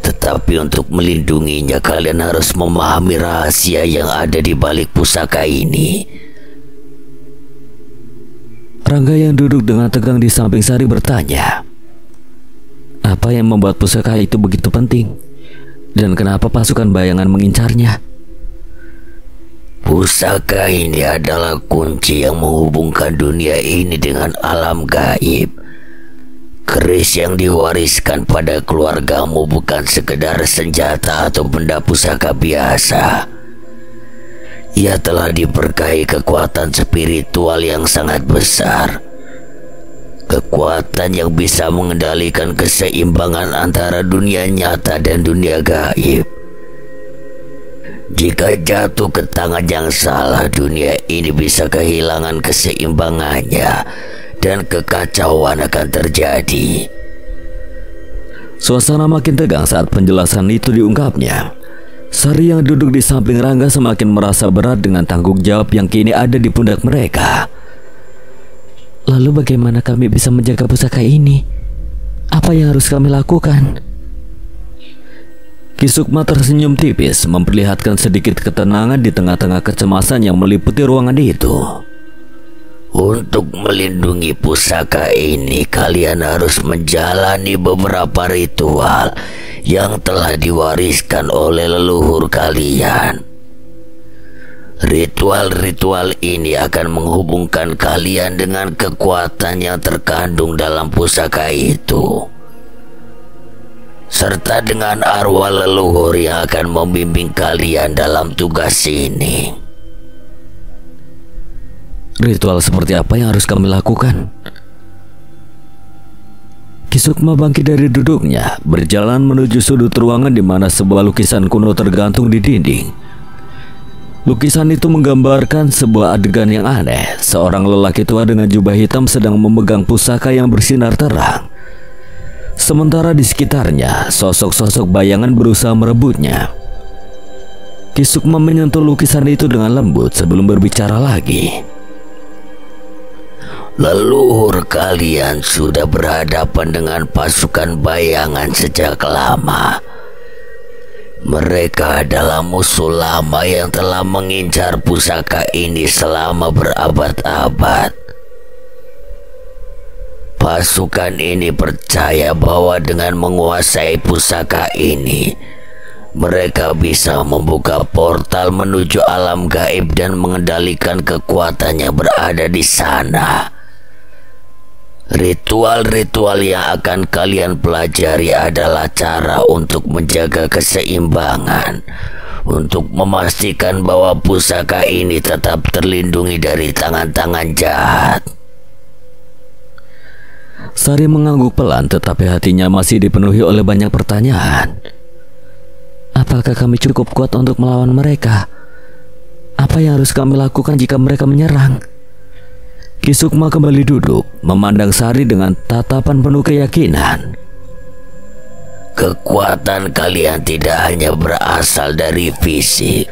Tetapi untuk melindunginya, kalian harus memahami rahasia yang ada di balik pusaka ini. Rangga yang duduk dengan tegang di samping Sari bertanya, apa yang membuat pusaka itu begitu penting? Dan kenapa pasukan bayangan mengincarnya? Pusaka ini adalah kunci yang menghubungkan dunia ini dengan alam gaib. Keris yang diwariskan pada keluargamu bukan sekedar senjata atau benda pusaka biasa. Ia telah diberkahi kekuatan spiritual yang sangat besar. Kekuatan yang bisa mengendalikan keseimbangan antara dunia nyata dan dunia gaib. Jika jatuh ke tangan yang salah, dunia ini bisa kehilangan keseimbangannya dan kekacauan akan terjadi. Suasana makin tegang saat penjelasan itu diungkapnya. Sari yang duduk di samping Rangga semakin merasa berat dengan tanggung jawab yang kini ada di pundak mereka. Lalu bagaimana kami bisa menjaga pusaka ini? Apa yang harus kami lakukan? Ki Sukma tersenyum tipis, memperlihatkan sedikit ketenangan di tengah-tengah kecemasan yang meliputi ruangan itu. Untuk melindungi pusaka ini, kalian harus menjalani beberapa ritual yang telah diwariskan oleh leluhur kalian. Ritual-ritual ini akan menghubungkan kalian dengan kekuatan yang terkandung dalam pusaka itu, serta dengan arwah leluhur yang akan membimbing kalian dalam tugas ini. Ritual seperti apa yang harus kami lakukan? Ki Sukma bangkit dari duduknya, berjalan menuju sudut ruangan di mana sebuah lukisan kuno tergantung di dinding. Lukisan itu menggambarkan sebuah adegan yang aneh. Seorang lelaki tua dengan jubah hitam sedang memegang pusaka yang bersinar terang. Sementara di sekitarnya, sosok-sosok bayangan berusaha merebutnya. Ki Sukma menyentuh lukisan itu dengan lembut sebelum berbicara lagi. Leluhur kalian sudah berhadapan dengan pasukan bayangan sejak lama. Mereka adalah musuh lama yang telah mengincar pusaka ini selama berabad-abad. Pasukan ini percaya bahwa dengan menguasai pusaka ini, mereka bisa membuka portal menuju alam gaib dan mengendalikan kekuatannya berada di sana. Ritual-ritual yang akan kalian pelajari adalah cara untuk menjaga keseimbangan, untuk memastikan bahwa pusaka ini tetap terlindungi dari tangan-tangan jahat. Sari mengangguk pelan, tetapi hatinya masih dipenuhi oleh banyak pertanyaan. Apakah kami cukup kuat untuk melawan mereka? Apa yang harus kami lakukan jika mereka menyerang? Ki Sukma kembali duduk, memandang Sari dengan tatapan penuh keyakinan. Kekuatan kalian tidak hanya berasal dari fisik,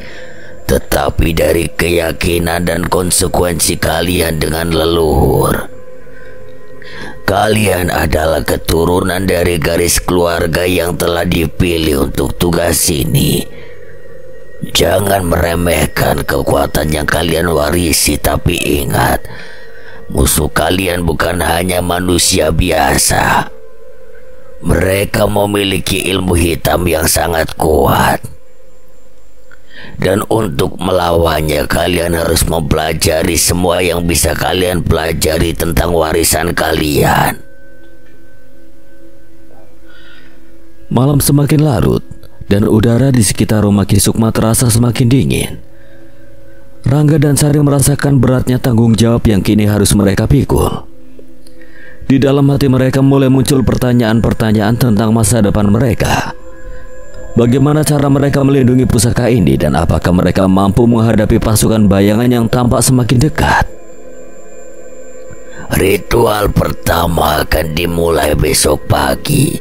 tetapi dari keyakinan dan konsekuensi kalian dengan leluhur. Kalian adalah keturunan dari garis keluarga yang telah dipilih untuk tugas ini. Jangan meremehkan kekuatan yang kalian warisi, tapi ingat, musuh kalian bukan hanya manusia biasa. Mereka memiliki ilmu hitam yang sangat kuat. Dan untuk melawannya, kalian harus mempelajari semua yang bisa kalian pelajari tentang warisan kalian. Malam semakin larut, dan udara di sekitar rumah Ki Sukma terasa semakin dingin. Rangga dan Sari merasakan beratnya tanggung jawab yang kini harus mereka pikul. Di dalam hati mereka mulai muncul pertanyaan-pertanyaan tentang masa depan mereka. Bagaimana cara mereka melindungi pusaka ini, dan apakah mereka mampu menghadapi pasukan bayangan yang tampak semakin dekat? Ritual pertama akan dimulai besok pagi.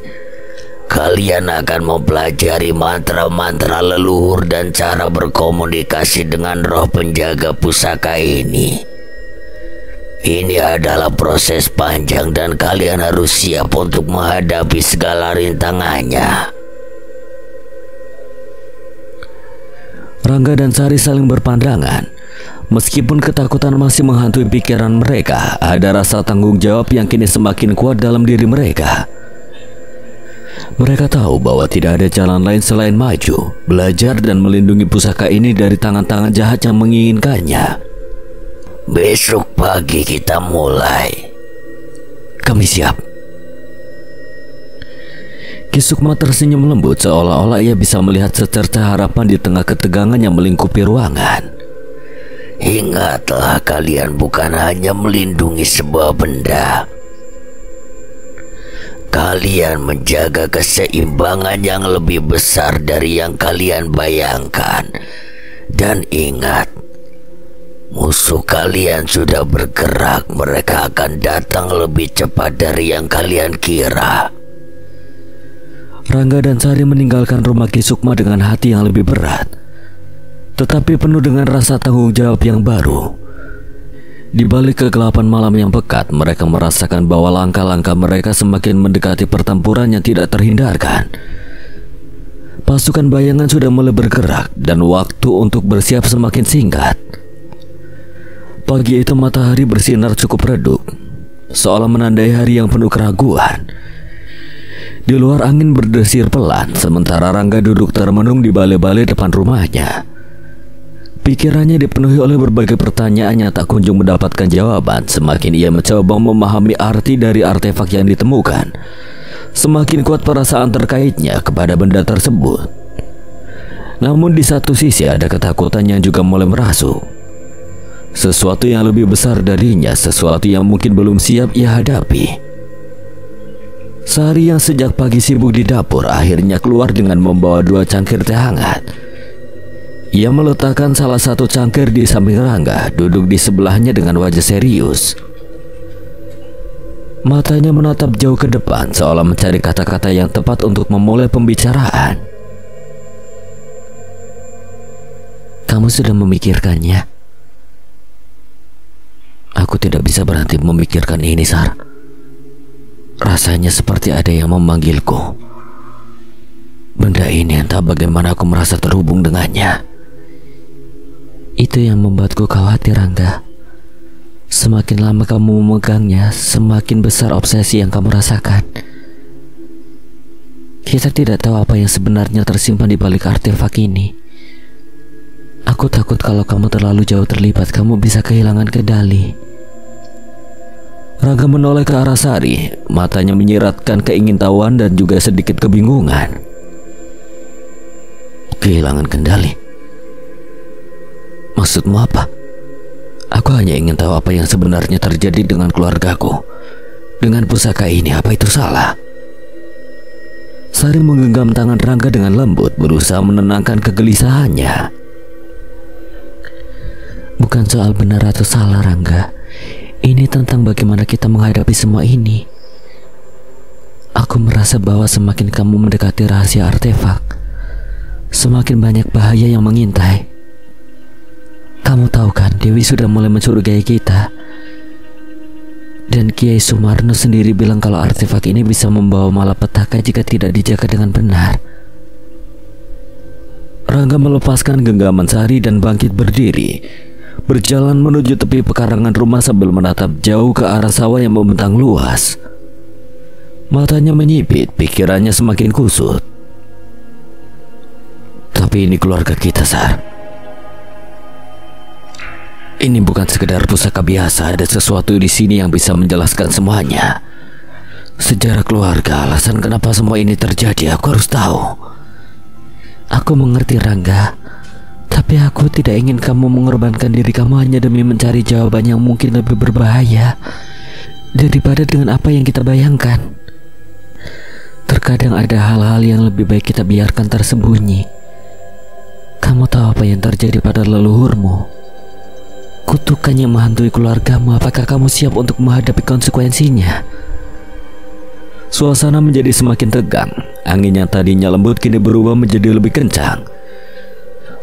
Kalian akan mempelajari mantra-mantra leluhur dan cara berkomunikasi dengan roh penjaga pusaka ini. Ini adalah proses panjang dan kalian harus siap untuk menghadapi segala rintangannya. Rangga dan Sari saling berpandangan. Meskipun ketakutan masih menghantui pikiran mereka, ada rasa tanggung jawab yang kini semakin kuat dalam diri mereka. Mereka tahu bahwa tidak ada jalan lain selain maju, belajar dan melindungi pusaka ini dari tangan-tangan jahat yang menginginkannya. Besok pagi kita mulai. Kami siap. Ki Sukma tersenyum lembut seolah-olah ia bisa melihat secerca harapan di tengah ketegangan yang melingkupi ruangan. Ingatlah, kalian bukan hanya melindungi sebuah benda. Kalian menjaga keseimbangan yang lebih besar dari yang kalian bayangkan. Dan ingat, musuh kalian sudah bergerak. Mereka akan datang lebih cepat dari yang kalian kira. Rangga dan Sari meninggalkan rumah Ki Sukma dengan hati yang lebih berat, tetapi penuh dengan rasa tanggung jawab yang baru. Di balik kegelapan malam yang pekat, mereka merasakan bahwa langkah-langkah mereka semakin mendekati pertempuran yang tidak terhindarkan. Pasukan bayangan sudah mulai bergerak dan waktu untuk bersiap semakin singkat. Pagi itu matahari bersinar cukup redup, seolah menandai hari yang penuh keraguan. Di luar angin berdesir pelan, sementara Rangga duduk termenung di balai-balai depan rumahnya. Pikirannya dipenuhi oleh berbagai pertanyaan yang tak kunjung mendapatkan jawaban. Semakin ia mencoba memahami arti dari artefak yang ditemukan, semakin kuat perasaan terkaitnya kepada benda tersebut. Namun di satu sisi ada ketakutan yang juga mulai merasuk. Sesuatu yang lebih besar darinya, sesuatu yang mungkin belum siap ia hadapi. Sari yang sejak pagi sibuk di dapur akhirnya keluar dengan membawa 2 cangkir teh hangat. Ia meletakkan salah satu cangkir di samping Rangga, duduk di sebelahnya dengan wajah serius. Matanya menatap jauh ke depan, seolah mencari kata-kata yang tepat untuk memulai pembicaraan. Kamu sudah memikirkannya? Aku tidak bisa berhenti memikirkan ini, Sar. Rasanya seperti ada yang memanggilku. Benda ini entah bagaimana aku merasa terhubung dengannya. Itu yang membuatku khawatir, Rangga. Semakin lama kamu memegangnya, semakin besar obsesi yang kamu rasakan. Kita tidak tahu apa yang sebenarnya tersimpan di balik artefak ini. Aku takut kalau kamu terlalu jauh terlibat, kamu bisa kehilangan kendali. Rangga menoleh ke arah Sari, matanya menyiratkan keingintahuan dan juga sedikit kebingungan. Kehilangan kendali? Maksudmu apa? Aku hanya ingin tahu apa yang sebenarnya terjadi dengan keluargaku. Dengan pusaka ini, apa itu salah? Sari menggenggam tangan Rangga dengan lembut, berusaha menenangkan kegelisahannya. Bukan soal benar atau salah, Rangga. Ini tentang bagaimana kita menghadapi semua ini. Aku merasa bahwa semakin kamu mendekati rahasia artefak, semakin banyak bahaya yang mengintai. Kamu tahu kan, Dewi sudah mulai mencurigai kita. Dan Kiai Sumarno sendiri bilang kalau artefak ini bisa membawa malapetaka jika tidak dijaga dengan benar. Rangga melepaskan genggaman Sari dan bangkit berdiri, berjalan menuju tepi pekarangan rumah sambil menatap jauh ke arah sawah yang membentang luas. Matanya menyipit, pikirannya semakin kusut. Tapi ini keluarga kita, Sar. Ini bukan sekedar pusaka biasa, ada sesuatu di sini yang bisa menjelaskan semuanya. Sejarah keluarga, alasan kenapa semua ini terjadi, aku harus tahu. Aku mengerti, Rangga. Tapi aku tidak ingin kamu mengorbankan diri kamu hanya demi mencari jawaban yang mungkin lebih berbahaya daripada dengan apa yang kita bayangkan. Terkadang ada hal-hal yang lebih baik kita biarkan tersembunyi. Kamu tahu apa yang terjadi pada leluhurmu? kutukan yang menghantui keluargamu. Apakah kamu siap untuk menghadapi konsekuensinya? Suasana menjadi semakin tegang. Angin yang tadinya lembut kini berubah menjadi lebih kencang,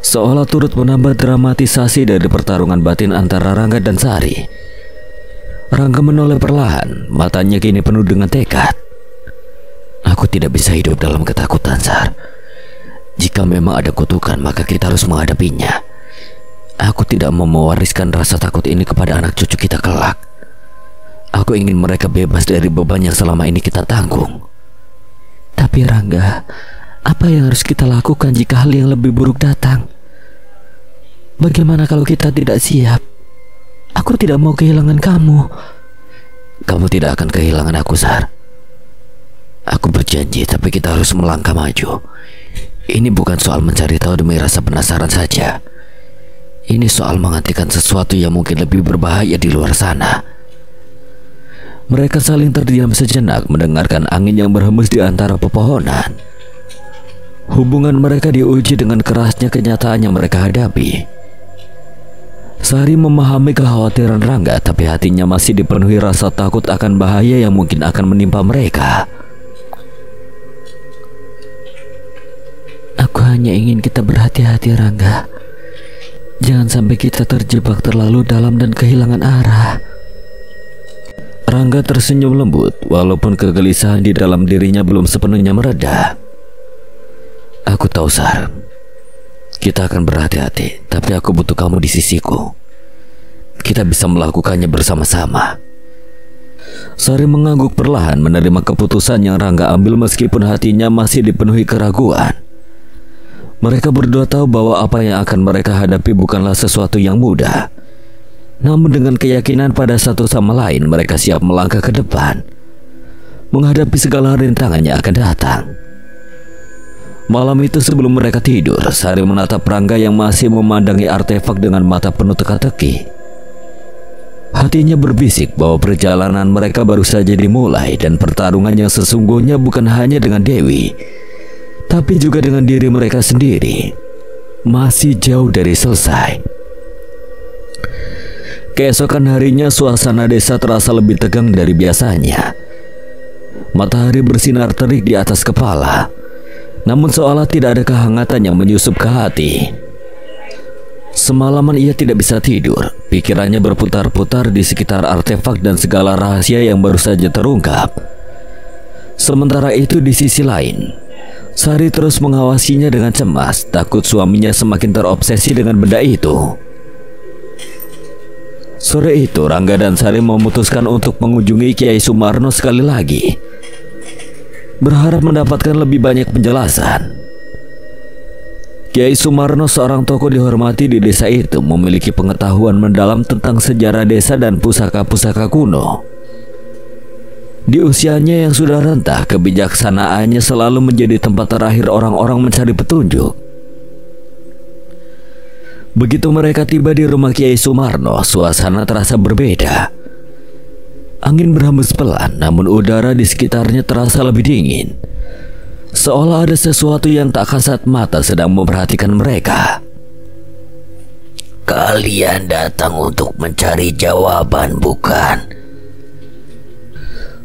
seolah turut menambah dramatisasi dari pertarungan batin antara Rangga dan Sari. Rangga menoleh perlahan, matanya kini penuh dengan tekad. Aku tidak bisa hidup dalam ketakutan, Sar. Jika memang ada kutukan, maka kita harus menghadapinya. Aku tidak mau mewariskan rasa takut ini kepada anak cucu kita kelak. Aku ingin mereka bebas dari beban yang selama ini kita tanggung. Tapi Rangga, apa yang harus kita lakukan jika hal yang lebih buruk datang? Bagaimana kalau kita tidak siap? Aku tidak mau kehilangan kamu. Kamu tidak akan kehilangan aku, Sar. Aku berjanji, tapi kita harus melangkah maju. Ini bukan soal mencari tahu demi rasa penasaran saja. Ini soal menghentikan sesuatu yang mungkin lebih berbahaya di luar sana. Mereka saling terdiam sejenak mendengarkan angin yang berhembus di antara pepohonan. Hubungan mereka diuji dengan kerasnya kenyataan yang mereka hadapi. Sari memahami kekhawatiran Rangga, tapi hatinya masih dipenuhi rasa takut akan bahaya yang mungkin akan menimpa mereka. Aku hanya ingin kita berhati-hati, Rangga. Jangan sampai kita terjebak terlalu dalam dan kehilangan arah. Rangga tersenyum lembut, walaupun kegelisahan di dalam dirinya belum sepenuhnya mereda. Aku tahu, Sar. Kita akan berhati-hati, tapi aku butuh kamu di sisiku. Kita bisa melakukannya bersama-sama. Sari mengangguk perlahan menerima keputusan yang Rangga ambil meskipun hatinya masih dipenuhi keraguan. Mereka berdua tahu bahwa apa yang akan mereka hadapi bukanlah sesuatu yang mudah. Namun dengan keyakinan pada satu sama lain, mereka siap melangkah ke depan, menghadapi segala rintangan yang akan datang. Malam itu sebelum mereka tidur, Sari menatap Rangga yang masih memandangi artefak dengan mata penuh teka-teki. Hatinya berbisik bahwa perjalanan mereka baru saja dimulai dan pertarungan yang sesungguhnya bukan hanya dengan Dewi, tapi juga dengan diri mereka sendiri. Masih jauh dari selesai. Keesokan harinya suasana desa terasa lebih tegang dari biasanya. Matahari bersinar terik di atas kepala, namun seolah tidak ada kehangatan yang menyusup ke hati. Semalaman ia tidak bisa tidur. Pikirannya berputar-putar di sekitar artefak dan segala rahasia yang baru saja terungkap. Sementara itu di sisi lain, Sari terus mengawasinya dengan cemas, takut suaminya semakin terobsesi dengan benda itu. Sore itu Rangga dan Sari memutuskan untuk mengunjungi Kiai Sumarno sekali lagi, berharap mendapatkan lebih banyak penjelasan. Kiai Sumarno, seorang tokoh dihormati di desa itu, memiliki pengetahuan mendalam tentang sejarah desa dan pusaka-pusaka kuno. Di usianya yang sudah renta, kebijaksanaannya selalu menjadi tempat terakhir orang-orang mencari petunjuk. Begitu mereka tiba di rumah Kiai Sumarno, suasana terasa berbeda. Angin berhembus pelan, namun udara di sekitarnya terasa lebih dingin, seolah ada sesuatu yang tak kasat mata sedang memperhatikan mereka. Kalian datang untuk mencari jawaban, bukan?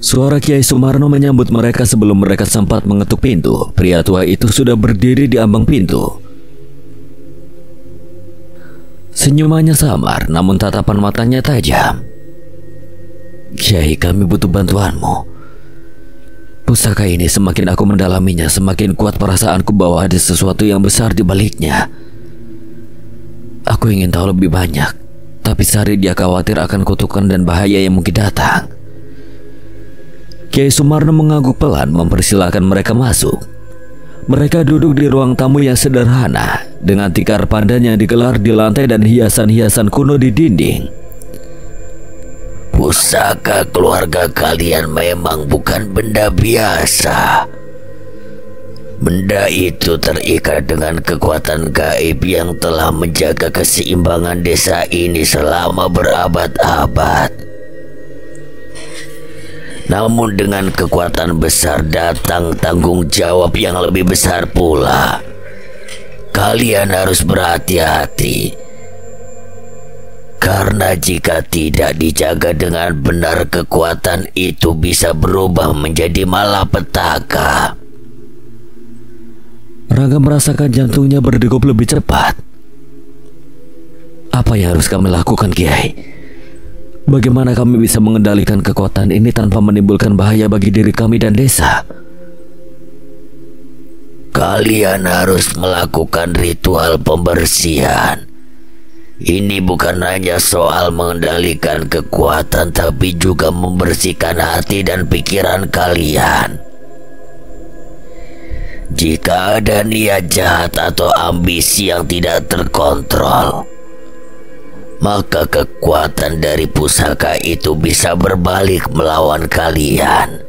Suara Kiai Sumarno menyambut mereka sebelum mereka sempat mengetuk pintu. Pria tua itu sudah berdiri di ambang pintu. Senyumannya samar, namun tatapan matanya tajam. Kiai, kami butuh bantuanmu. Pusaka ini semakin aku mendalaminya, semakin kuat perasaanku bahwa ada sesuatu yang besar di baliknya. Aku ingin tahu lebih banyak, tapi Sari dia khawatir akan kutukan dan bahaya yang mungkin datang. Kiai Sumarno mengangguk pelan mempersilahkan mereka masuk. Mereka duduk di ruang tamu yang sederhana, dengan tikar pandan yang digelar di lantai dan hiasan-hiasan kuno di dinding. Pusaka keluarga kalian memang bukan benda biasa. Benda itu terikat dengan kekuatan gaib yang telah menjaga keseimbangan desa ini selama berabad-abad. Namun dengan kekuatan besar datang tanggung jawab yang lebih besar pula. Kalian harus berhati-hati. Karena jika tidak dijaga dengan benar, kekuatan itu bisa berubah menjadi malapetaka. Rangga merasakan jantungnya berdegup lebih cepat. Apa yang harus kami lakukan, Kiai? Bagaimana kami bisa mengendalikan kekuatan ini tanpa menimbulkan bahaya bagi diri kami dan desa? Kalian harus melakukan ritual pembersihan. Ini bukan hanya soal mengendalikan kekuatan, tapi juga membersihkan hati dan pikiran kalian. Jika ada niat jahat atau ambisi yang tidak terkontrol, maka kekuatan dari pusaka itu bisa berbalik melawan kalian.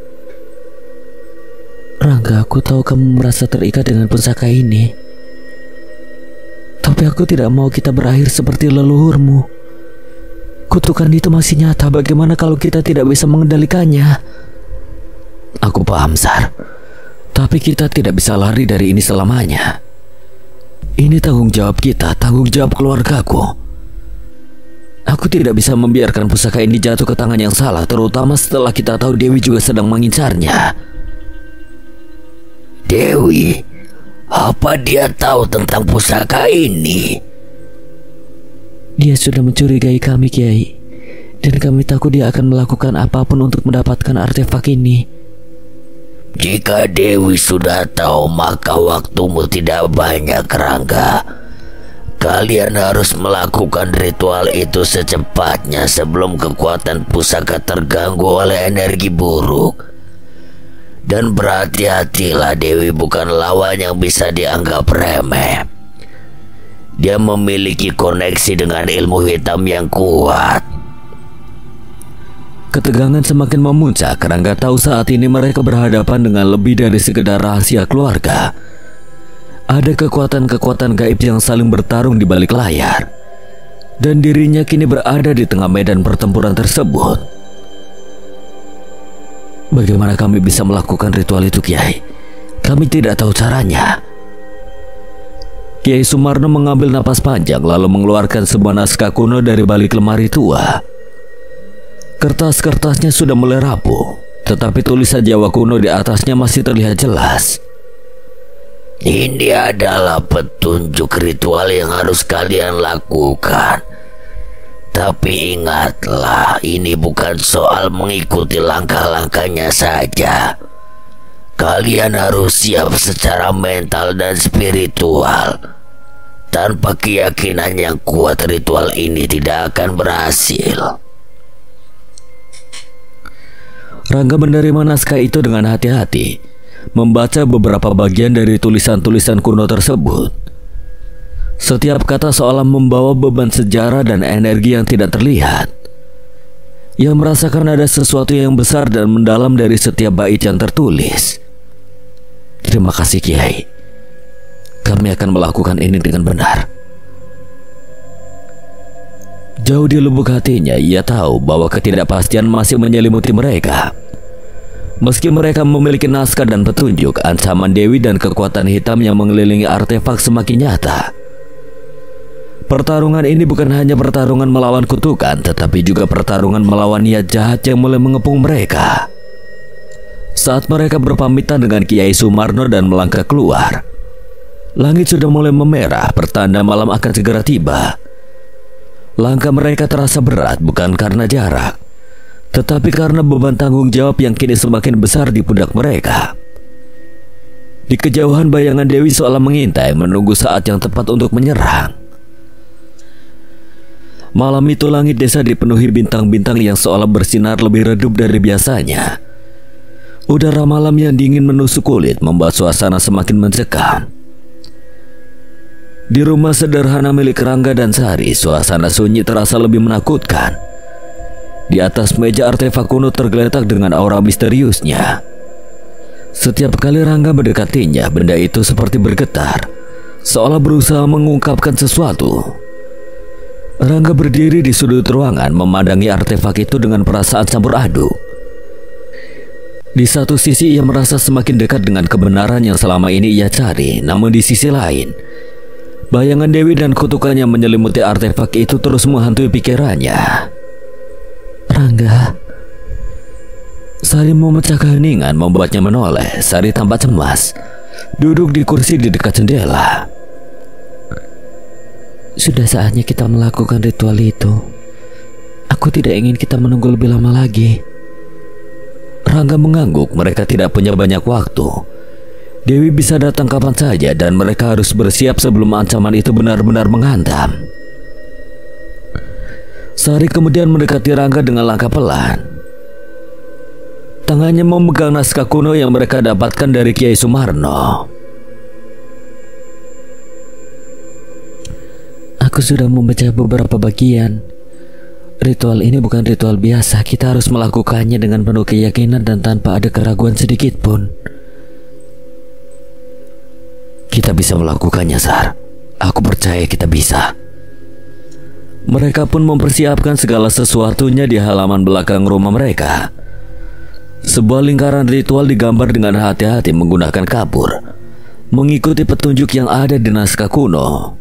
Rangga, aku tahu kamu merasa terikat dengan pusaka ini. Tapi aku tidak mau kita berakhir seperti leluhurmu. Kutukan itu masih nyata. Bagaimana kalau kita tidak bisa mengendalikannya? Aku paham, Sar. Tapi kita tidak bisa lari dari ini selamanya. Ini tanggung jawab kita, tanggung jawab keluargaku. Aku tidak bisa membiarkan pusaka ini jatuh ke tangan yang salah, terutama setelah kita tahu Dewi juga sedang mengincarnya. Dewi, apa dia tahu tentang pusaka ini? Dia sudah mencurigai kami, Kiai. Dan kami takut dia akan melakukan apapun untuk mendapatkan artefak ini. Jika Dewi sudah tahu, maka waktumu tidak banyak, Rangga. Kalian harus melakukan ritual itu secepatnya sebelum kekuatan pusaka terganggu oleh energi buruk. Dan berhati-hatilah, Dewi bukan lawan yang bisa dianggap remeh. Dia memiliki koneksi dengan ilmu hitam yang kuat. Ketegangan semakin memuncak. Rangga tahu saat ini mereka berhadapan dengan lebih dari sekedar rahasia keluarga. Ada kekuatan-kekuatan gaib yang saling bertarung di balik layar. Dan dirinya kini berada di tengah medan pertempuran tersebut. Bagaimana kami bisa melakukan ritual itu, Kiai? Kami tidak tahu caranya. Kiai Sumarno mengambil napas panjang lalu mengeluarkan sebuah naskah kuno dari balik lemari tua. Kertas-kertasnya sudah mulai rapuh, tetapi tulisan Jawa kuno di atasnya masih terlihat jelas. Ini adalah petunjuk ritual yang harus kalian lakukan. Tapi ingatlah, ini bukan soal mengikuti langkah-langkahnya saja. Kalian harus siap secara mental dan spiritual. Tanpa keyakinan yang kuat, ritual ini tidak akan berhasil. Rangga menerima naskah itu dengan hati-hati, membaca beberapa bagian dari tulisan-tulisan kuno tersebut. Setiap kata seolah membawa beban sejarah dan energi yang tidak terlihat. Ia merasakan ada sesuatu yang besar dan mendalam dari setiap bait yang tertulis. Terima kasih, Kiai. Kami akan melakukan ini dengan benar. Jauh di lubuk hatinya, ia tahu bahwa ketidakpastian masih menyelimuti mereka. Meski mereka memiliki naskah dan petunjuk, ancaman Dewi dan kekuatan hitam yang mengelilingi artefak semakin nyata. Pertarungan ini bukan hanya pertarungan melawan kutukan, tetapi juga pertarungan melawan niat jahat yang mulai mengepung mereka. Saat mereka berpamitan dengan Kiai Sumarno dan melangkah keluar, langit sudah mulai memerah, pertanda malam akan segera tiba. Langkah mereka terasa berat bukan karena jarak, tetapi karena beban tanggung jawab yang kini semakin besar di pundak mereka. Di kejauhan bayangan Dewi seolah mengintai, menunggu saat yang tepat untuk menyerang. Malam itu langit desa dipenuhi bintang-bintang yang seolah bersinar lebih redup dari biasanya. Udara malam yang dingin menusuk kulit membuat suasana semakin mencekam. Di rumah sederhana milik Rangga dan Sari, suasana sunyi terasa lebih menakutkan. Di atas meja artefak kuno tergeletak dengan aura misteriusnya. Setiap kali Rangga mendekatinya, benda itu seperti bergetar, seolah berusaha mengungkapkan sesuatu. Rangga berdiri di sudut ruangan, memandangi artefak itu dengan perasaan campur aduk. Di satu sisi ia merasa semakin dekat dengan kebenaran yang selama ini ia cari, namun di sisi lain Bayangan Dewi dan kutukan yang menyelimuti artefak itu terus menghantui pikirannya. Rangga. Sari memecah keheningan membuatnya menoleh. Sari tampak cemas, duduk di kursi di dekat jendela. Sudah saatnya kita melakukan ritual itu. Aku tidak ingin kita menunggu lebih lama lagi. Rangga mengangguk. Mereka tidak punya banyak waktu. Dewi bisa datang kapan saja dan mereka harus bersiap sebelum ancaman itu benar-benar menghantam. Sari kemudian mendekati Rangga dengan langkah pelan. Tangannya memegang naskah kuno yang mereka dapatkan dari Kiai Sumarno. Aku sudah membaca beberapa bagian. Ritual ini bukan ritual biasa. Kita harus melakukannya dengan penuh keyakinan dan tanpa ada keraguan sedikit pun. Kita bisa melakukannya, Sar. Aku percaya kita bisa. Mereka pun mempersiapkan segala sesuatunya di halaman belakang rumah mereka. Sebuah lingkaran ritual digambar dengan hati-hati menggunakan kapur, mengikuti petunjuk yang ada di naskah kuno.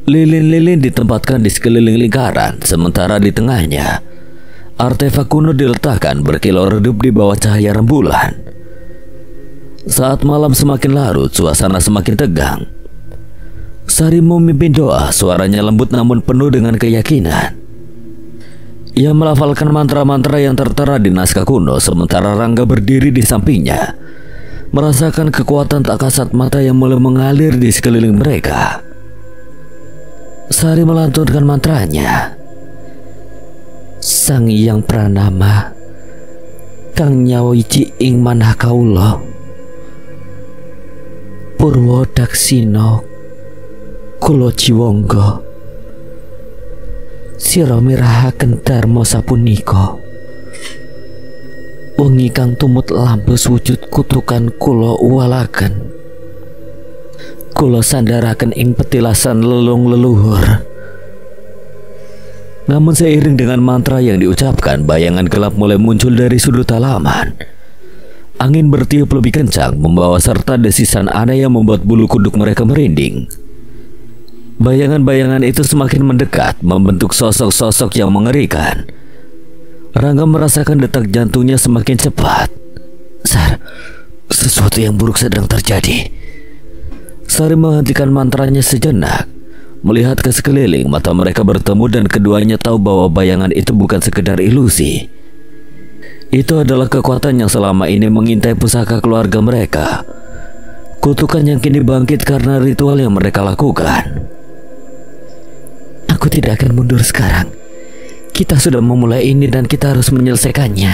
Lilin-lilin ditempatkan di sekeliling lingkaran, sementara di tengahnya artefak kuno diletakkan berkilau redup di bawah cahaya rembulan. Saat malam semakin larut, suasana semakin tegang. Sari memimpin doa, suaranya lembut namun penuh dengan keyakinan. Ia melafalkan mantra-mantra yang tertera di naskah kuno, sementara Rangga berdiri di sampingnya, merasakan kekuatan tak kasat mata yang mulai mengalir di sekeliling mereka. Sari melantunkan mantranya. Sang Hyang Pranama, Kang Nyawici ing manah kaula, Purwo Daksina kula jiwangga, sira mirahaken dharma sapunika. Wengi kang tumut lampus wujud kutukan kula uwalaken. Kula sandaraken ing petilasan lelung leluhur. Namun seiring dengan mantra yang diucapkan, bayangan gelap mulai muncul dari sudut halaman. Angin bertiup lebih kencang, membawa serta desisan aneh yang membuat bulu kuduk mereka merinding. Bayangan-bayangan itu semakin mendekat, membentuk sosok-sosok yang mengerikan. Rangga merasakan detak jantungnya semakin cepat. Sar, sesuatu yang buruk sedang terjadi. Sari menghentikan mantranya sejenak, melihat ke sekeliling. Mata mereka bertemu dan keduanya tahu bahwa bayangan itu bukan sekedar ilusi. Itu adalah kekuatan yang selama ini mengintai pusaka keluarga mereka. Kutukan yang kini bangkit karena ritual yang mereka lakukan. Aku tidak akan mundur sekarang. Kita sudah memulai ini dan kita harus menyelesaikannya.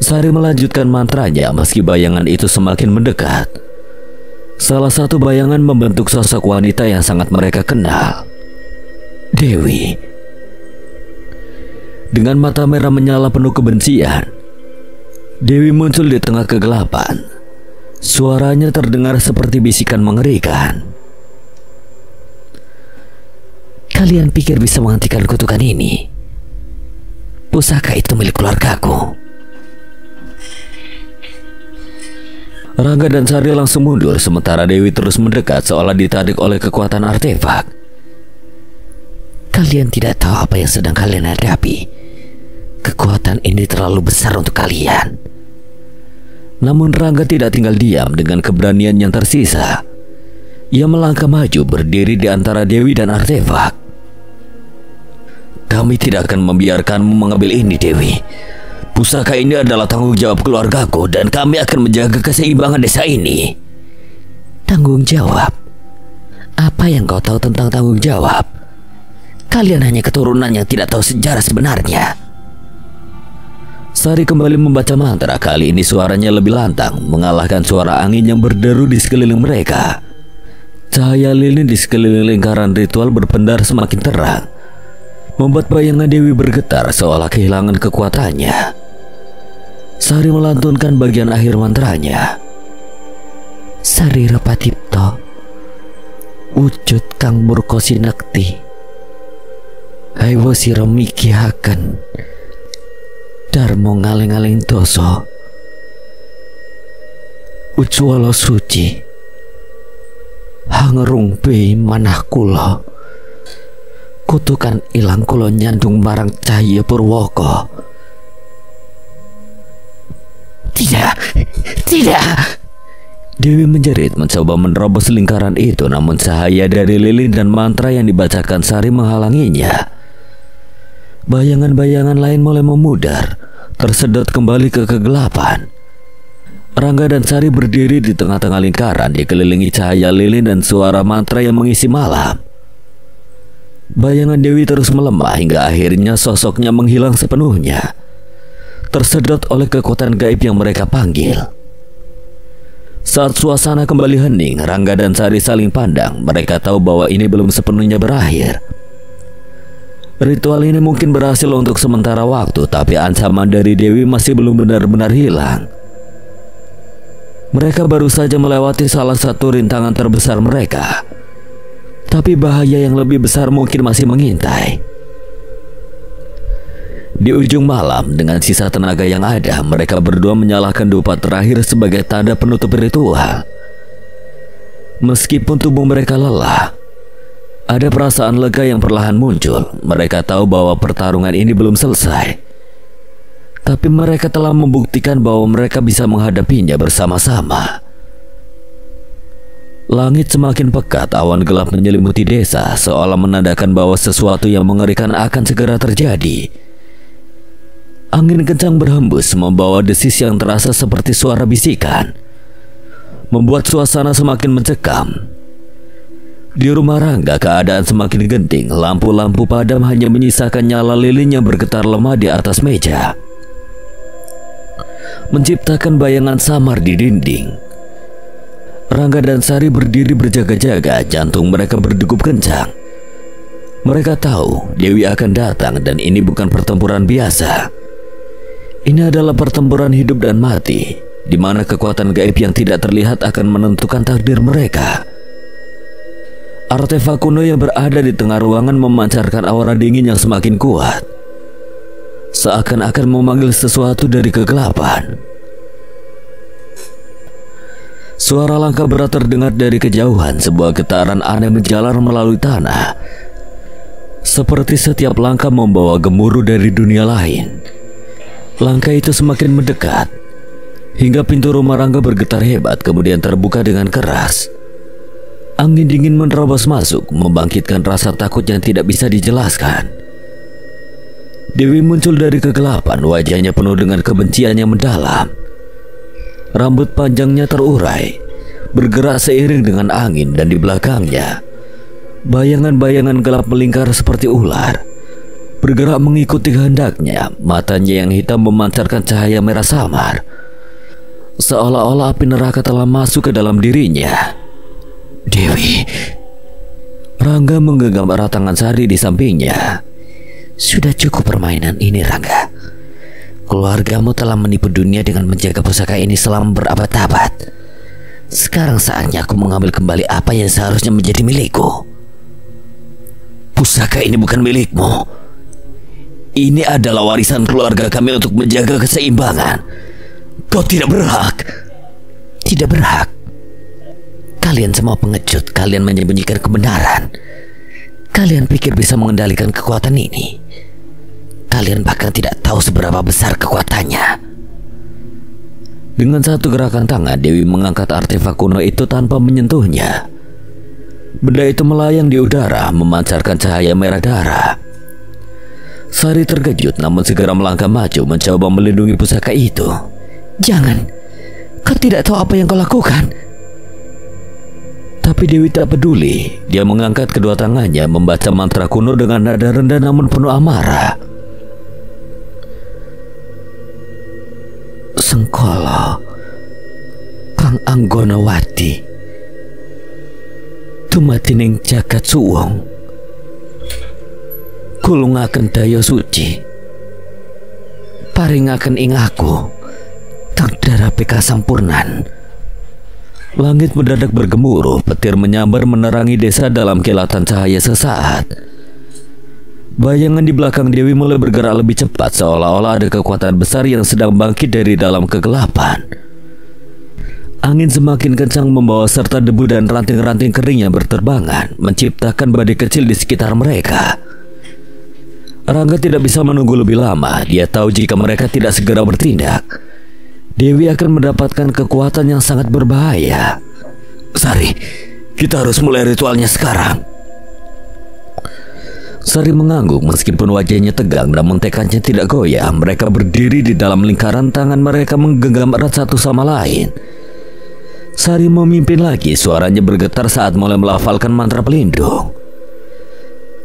Sari melanjutkan mantranya meski bayangan itu semakin mendekat. Salah satu bayangan membentuk sosok wanita yang sangat mereka kenal, Dewi. Dengan mata merah menyala penuh kebencian, Dewi muncul di tengah kegelapan. Suaranya terdengar seperti bisikan mengerikan. Kalian pikir bisa menghentikan kutukan ini? Pusaka itu milik keluargaku. Rangga dan Sari langsung mundur, sementara Dewi terus mendekat seolah ditarik oleh kekuatan artefak. Kalian tidak tahu apa yang sedang kalian hadapi. Kekuatan ini terlalu besar untuk kalian. Namun Rangga tidak tinggal diam. Dengan keberanian yang tersisa, ia melangkah maju, berdiri di antara Dewi dan artefak. Kami tidak akan membiarkanmu mengambil ini, Dewi. Pusaka ini adalah tanggung jawab keluargaku dan kami akan menjaga keseimbangan desa ini. Tanggung jawab? Apa yang kau tahu tentang tanggung jawab? Kalian hanya keturunan yang tidak tahu sejarah sebenarnya. Sari kembali membaca mantra. Kali ini suaranya lebih lantang, mengalahkan suara angin yang berderu di sekeliling mereka. Cahaya lilin di sekeliling lingkaran ritual berpendar semakin terang, membuat bayangan Dewi bergetar seolah kehilangan kekuatannya. Sari melantunkan bagian akhir mantranya. Sarira Patipto, wujud kang murka sinekti, haiwa sira mikihaken darmo ngaling-aling dosa, ujwala suci, Hangerung pe manah kula. Kutukan ilang kula nyandung marang Cahya Purwoko. Tidak, tidak. Dewi menjerit mencoba menerobos lingkaran itu, namun cahaya dari lilin dan mantra yang dibacakan Sari menghalanginya. Bayangan-bayangan lain mulai memudar, tersedot kembali ke kegelapan. Rangga dan Sari berdiri di tengah-tengah lingkaran, dikelilingi cahaya lilin dan suara mantra yang mengisi malam. Bayangan Dewi terus melemah hingga akhirnya sosoknya menghilang sepenuhnya, tersedot oleh kekuatan gaib yang mereka panggil. Saat suasana kembali hening, Rangga dan Sari saling pandang. Mereka tahu bahwa ini belum sepenuhnya berakhir. Ritual ini mungkin berhasil untuk sementara waktu, tapi ancaman dari Dewi masih belum benar-benar hilang. Mereka baru saja melewati salah satu rintangan terbesar mereka, tapi bahaya yang lebih besar mungkin masih mengintai. Di ujung malam, dengan sisa tenaga yang ada, mereka berdua menyalakan dupa terakhir sebagai tanda penutup ritual. Meskipun tubuh mereka lelah, ada perasaan lega yang perlahan muncul. Mereka tahu bahwa pertarungan ini belum selesai, tapi mereka telah membuktikan bahwa mereka bisa menghadapinya bersama-sama. Langit semakin pekat, awan gelap menyelimuti desa, seolah menandakan bahwa sesuatu yang mengerikan akan segera terjadi. Angin kencang berhembus membawa desis yang terasa seperti suara bisikan, membuat suasana semakin mencekam. Di rumah Rangga keadaan semakin genting. Lampu-lampu padam hanya menyisakan nyala lilin yang bergetar lemah di atas meja, menciptakan bayangan samar di dinding. Rangga dan Sari berdiri berjaga-jaga, jantung mereka berdegup kencang. Mereka tahu Dewi akan datang dan ini bukan pertempuran biasa. Ini adalah pertempuran hidup dan mati, di mana kekuatan gaib yang tidak terlihat akan menentukan takdir mereka. Artefak kuno yang berada di tengah ruangan memancarkan aura dingin yang semakin kuat, seakan-akan memanggil sesuatu dari kegelapan. Suara langkah berat terdengar dari kejauhan. Sebuah getaran aneh menjalar melalui tanah, seperti setiap langkah membawa gemuruh dari dunia lain. Langkah itu semakin mendekat, hingga pintu rumah Rangga bergetar hebat, kemudian terbuka dengan keras. Angin dingin menerobos masuk, membangkitkan rasa takut yang tidak bisa dijelaskan. Dewi muncul dari kegelapan, wajahnya penuh dengan kebencian yang mendalam. Rambut panjangnya terurai, bergerak seiring dengan angin, dan di belakangnya bayangan-bayangan gelap melingkar seperti ular, bergerak mengikuti kehendaknya. Matanya yang hitam memancarkan cahaya merah samar, seolah-olah api neraka telah masuk ke dalam dirinya. Dewi. Rangga menggenggam erat tangan Sari di sampingnya. Sudah cukup permainan ini, Rangga. Keluargamu telah menipu dunia dengan menjaga pusaka ini selama berabad-abad. Sekarang saatnya aku mengambil kembali apa yang seharusnya menjadi milikku. Pusaka ini bukan milikmu. Ini adalah warisan keluarga kami untuk menjaga keseimbangan. Kau tidak berhak. Tidak berhak. Kalian semua pengecut. Kalian menyembunyikan kebenaran. Kalian pikir bisa mengendalikan kekuatan ini. Kalian bahkan tidak tahu seberapa besar kekuatannya. Dengan satu gerakan tangan, Dewi mengangkat artefak kuno itu tanpa menyentuhnya. Benda itu melayang di udara, memancarkan cahaya merah darah. Sari terkejut, namun segera melangkah maju mencoba melindungi pusaka itu. Jangan, kau tidak tahu apa yang kau lakukan. Tapi Dewi tak peduli. Dia mengangkat kedua tangannya, membaca mantra kuno dengan nada rendah namun penuh amarah. Sengkolo Kang Anggonawati Tumatining jagat suwung, kulungaken daya suci, paringaken ing aku tagdarape kasampurnan. Langit mendadak bergemuruh, petir menyambar menerangi desa dalam kilatan cahaya sesaat. Bayangan di belakang Dewi mulai bergerak lebih cepat, seolah-olah ada kekuatan besar yang sedang bangkit dari dalam kegelapan. Angin semakin kencang membawa serta debu dan ranting-ranting kering yang berterbangan, menciptakan badai kecil di sekitar mereka. Rangga tidak bisa menunggu lebih lama. Dia tahu jika mereka tidak segera bertindak, Dewi akan mendapatkan kekuatan yang sangat berbahaya. Sari, kita harus mulai ritualnya sekarang. Sari mengangguk meskipun wajahnya tegang, namun tekadnya tidak goyah. Mereka berdiri di dalam lingkaran, tangan mereka menggenggam erat satu sama lain. Sari memimpin lagi, suaranya bergetar saat mulai melafalkan mantra pelindung.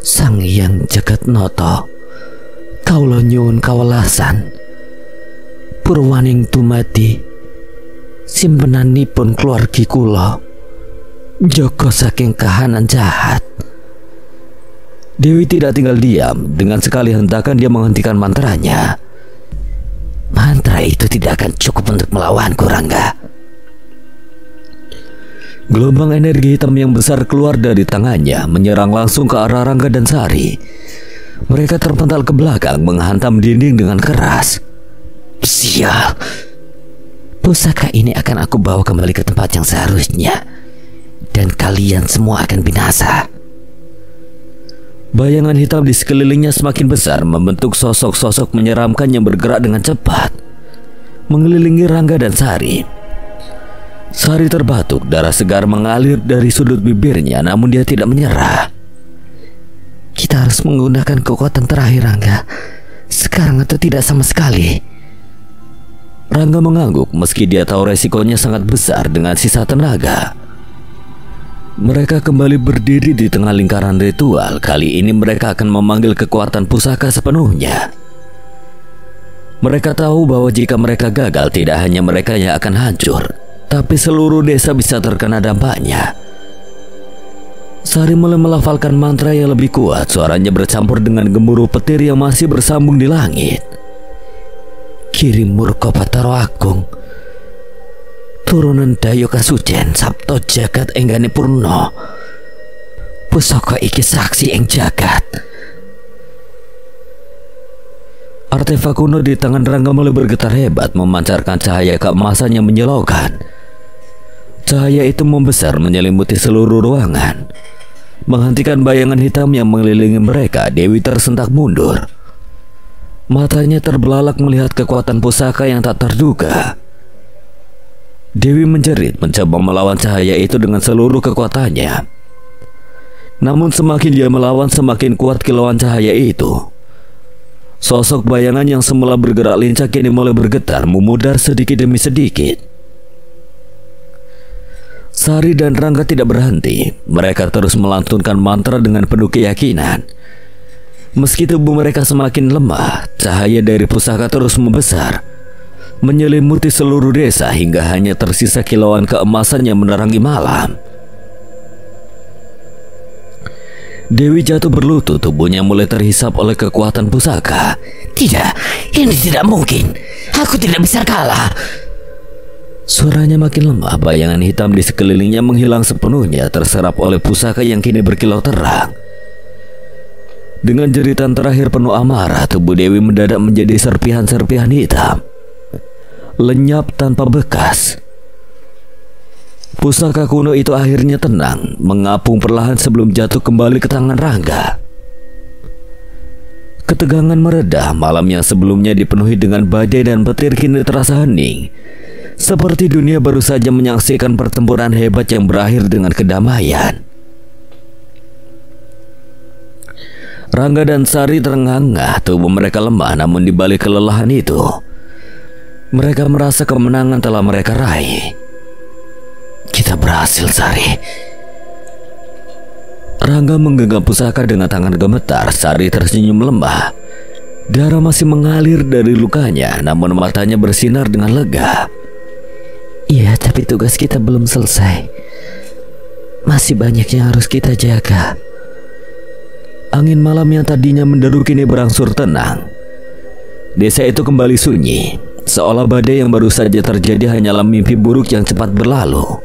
Sang Hyang Jagat Noto, kaula nyuwun kawelasan. Purwaning tumati simpenanipun keluargi kula, njaga saking kahanan jahat. Dewi tidak tinggal diam. Dengan sekali hentakan dia menghentikan mantranya. Mantra itu tidak akan cukup untuk melawanku, Rangga. Gelombang energi hitam yang besar keluar dari tangannya, menyerang langsung ke arah Rangga dan Sari. Mereka terpental ke belakang, menghantam dinding dengan keras. Sial, pusaka ini akan aku bawa kembali ke tempat yang seharusnya, dan kalian semua akan binasa. Bayangan hitam di sekelilingnya semakin besar, membentuk sosok-sosok menyeramkan yang bergerak dengan cepat, mengelilingi Rangga dan Sari. Sari terbatuk, darah segar mengalir dari sudut bibirnya, namun dia tidak menyerah. Kita harus menggunakan kekuatan terakhir, Rangga. Sekarang atau tidak sama sekali. Rangga mengangguk meski dia tahu resikonya sangat besar dengan sisa tenaga. Mereka kembali berdiri di tengah lingkaran ritual. Kali ini mereka akan memanggil kekuatan pusaka sepenuhnya. Mereka tahu bahwa jika mereka gagal, tidak hanya mereka yang akan hancur, tapi seluruh desa bisa terkena dampaknya. Sari mulai melafalkan mantra yang lebih kuat. Suaranya bercampur dengan gemuruh petir yang masih bersambung di langit. Kirim Murka Batara Agung, turunan Dayo Kasucen Sabto Jagat Enggane Purna, pusaka iki saksi ing jagat. Artefak kuno di tangan Rangga mulai bergetar hebat, memancarkan cahaya keemasan yang menyilaukan. Cahaya itu membesar menyelimuti seluruh ruangan, menghentikan bayangan hitam yang mengelilingi mereka. Dewi tersentak mundur. Matanya terbelalak melihat kekuatan pusaka yang tak terduga. Dewi menjerit, mencoba melawan cahaya itu dengan seluruh kekuatannya. Namun semakin dia melawan, semakin kuat kilauan cahaya itu. Sosok bayangan yang semula bergerak lincah kini mulai bergetar, memudar sedikit demi sedikit. Sari dan Rangga tidak berhenti. Mereka terus melantunkan mantra dengan penuh keyakinan. Meski tubuh mereka semakin lemah, cahaya dari pusaka terus membesar, menyelimuti seluruh desa hingga hanya tersisa kilauan keemasan yang menerangi malam. Dewi jatuh berlutut, tubuhnya mulai terhisap oleh kekuatan pusaka. Tidak, ini tidak mungkin. Aku tidak bisa kalah. Suaranya makin lemah, bayangan hitam di sekelilingnya menghilang sepenuhnya, terserap oleh pusaka yang kini berkilau terang. Dengan jeritan terakhir penuh amarah, tubuh Dewi mendadak menjadi serpihan-serpihan hitam, lenyap tanpa bekas. Pusaka kuno itu akhirnya tenang, mengapung perlahan sebelum jatuh kembali ke tangan Rangga. Ketegangan mereda. Malam yang sebelumnya dipenuhi dengan badai dan petir kini terasa hening, seperti dunia baru saja menyaksikan pertempuran hebat yang berakhir dengan kedamaian. Rangga dan Sari terengah-engah, tubuh mereka lemah, namun di balik kelelahan itu, mereka merasa kemenangan telah mereka raih. Kita berhasil, Sari. Rangga menggenggam pusaka dengan tangan gemetar. Sari tersenyum lemah. Darah masih mengalir dari lukanya, namun matanya bersinar dengan lega. Iya, tapi tugas kita belum selesai. Masih banyak yang harus kita jaga. Angin malam yang tadinya menderu kini berangsur tenang. Desa itu kembali sunyi, seolah badai yang baru saja terjadi hanyalah mimpi buruk yang cepat berlalu.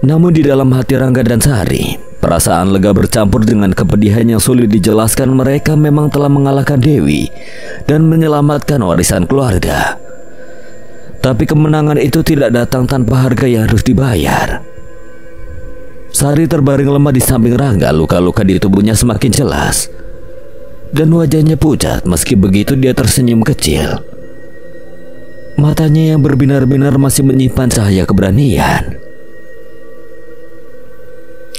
Namun di dalam hati Rangga dan Sari, perasaan lega bercampur dengan kepedihan yang sulit dijelaskan. Mereka memang telah mengalahkan Dewi dan menyelamatkan warisan keluarga. Tapi kemenangan itu tidak datang tanpa harga yang harus dibayar. Sari terbaring lemah di samping Rangga. Luka-luka di tubuhnya semakin jelas dan wajahnya pucat. Meski begitu dia tersenyum kecil. Matanya yang berbinar-binar masih menyimpan cahaya keberanian.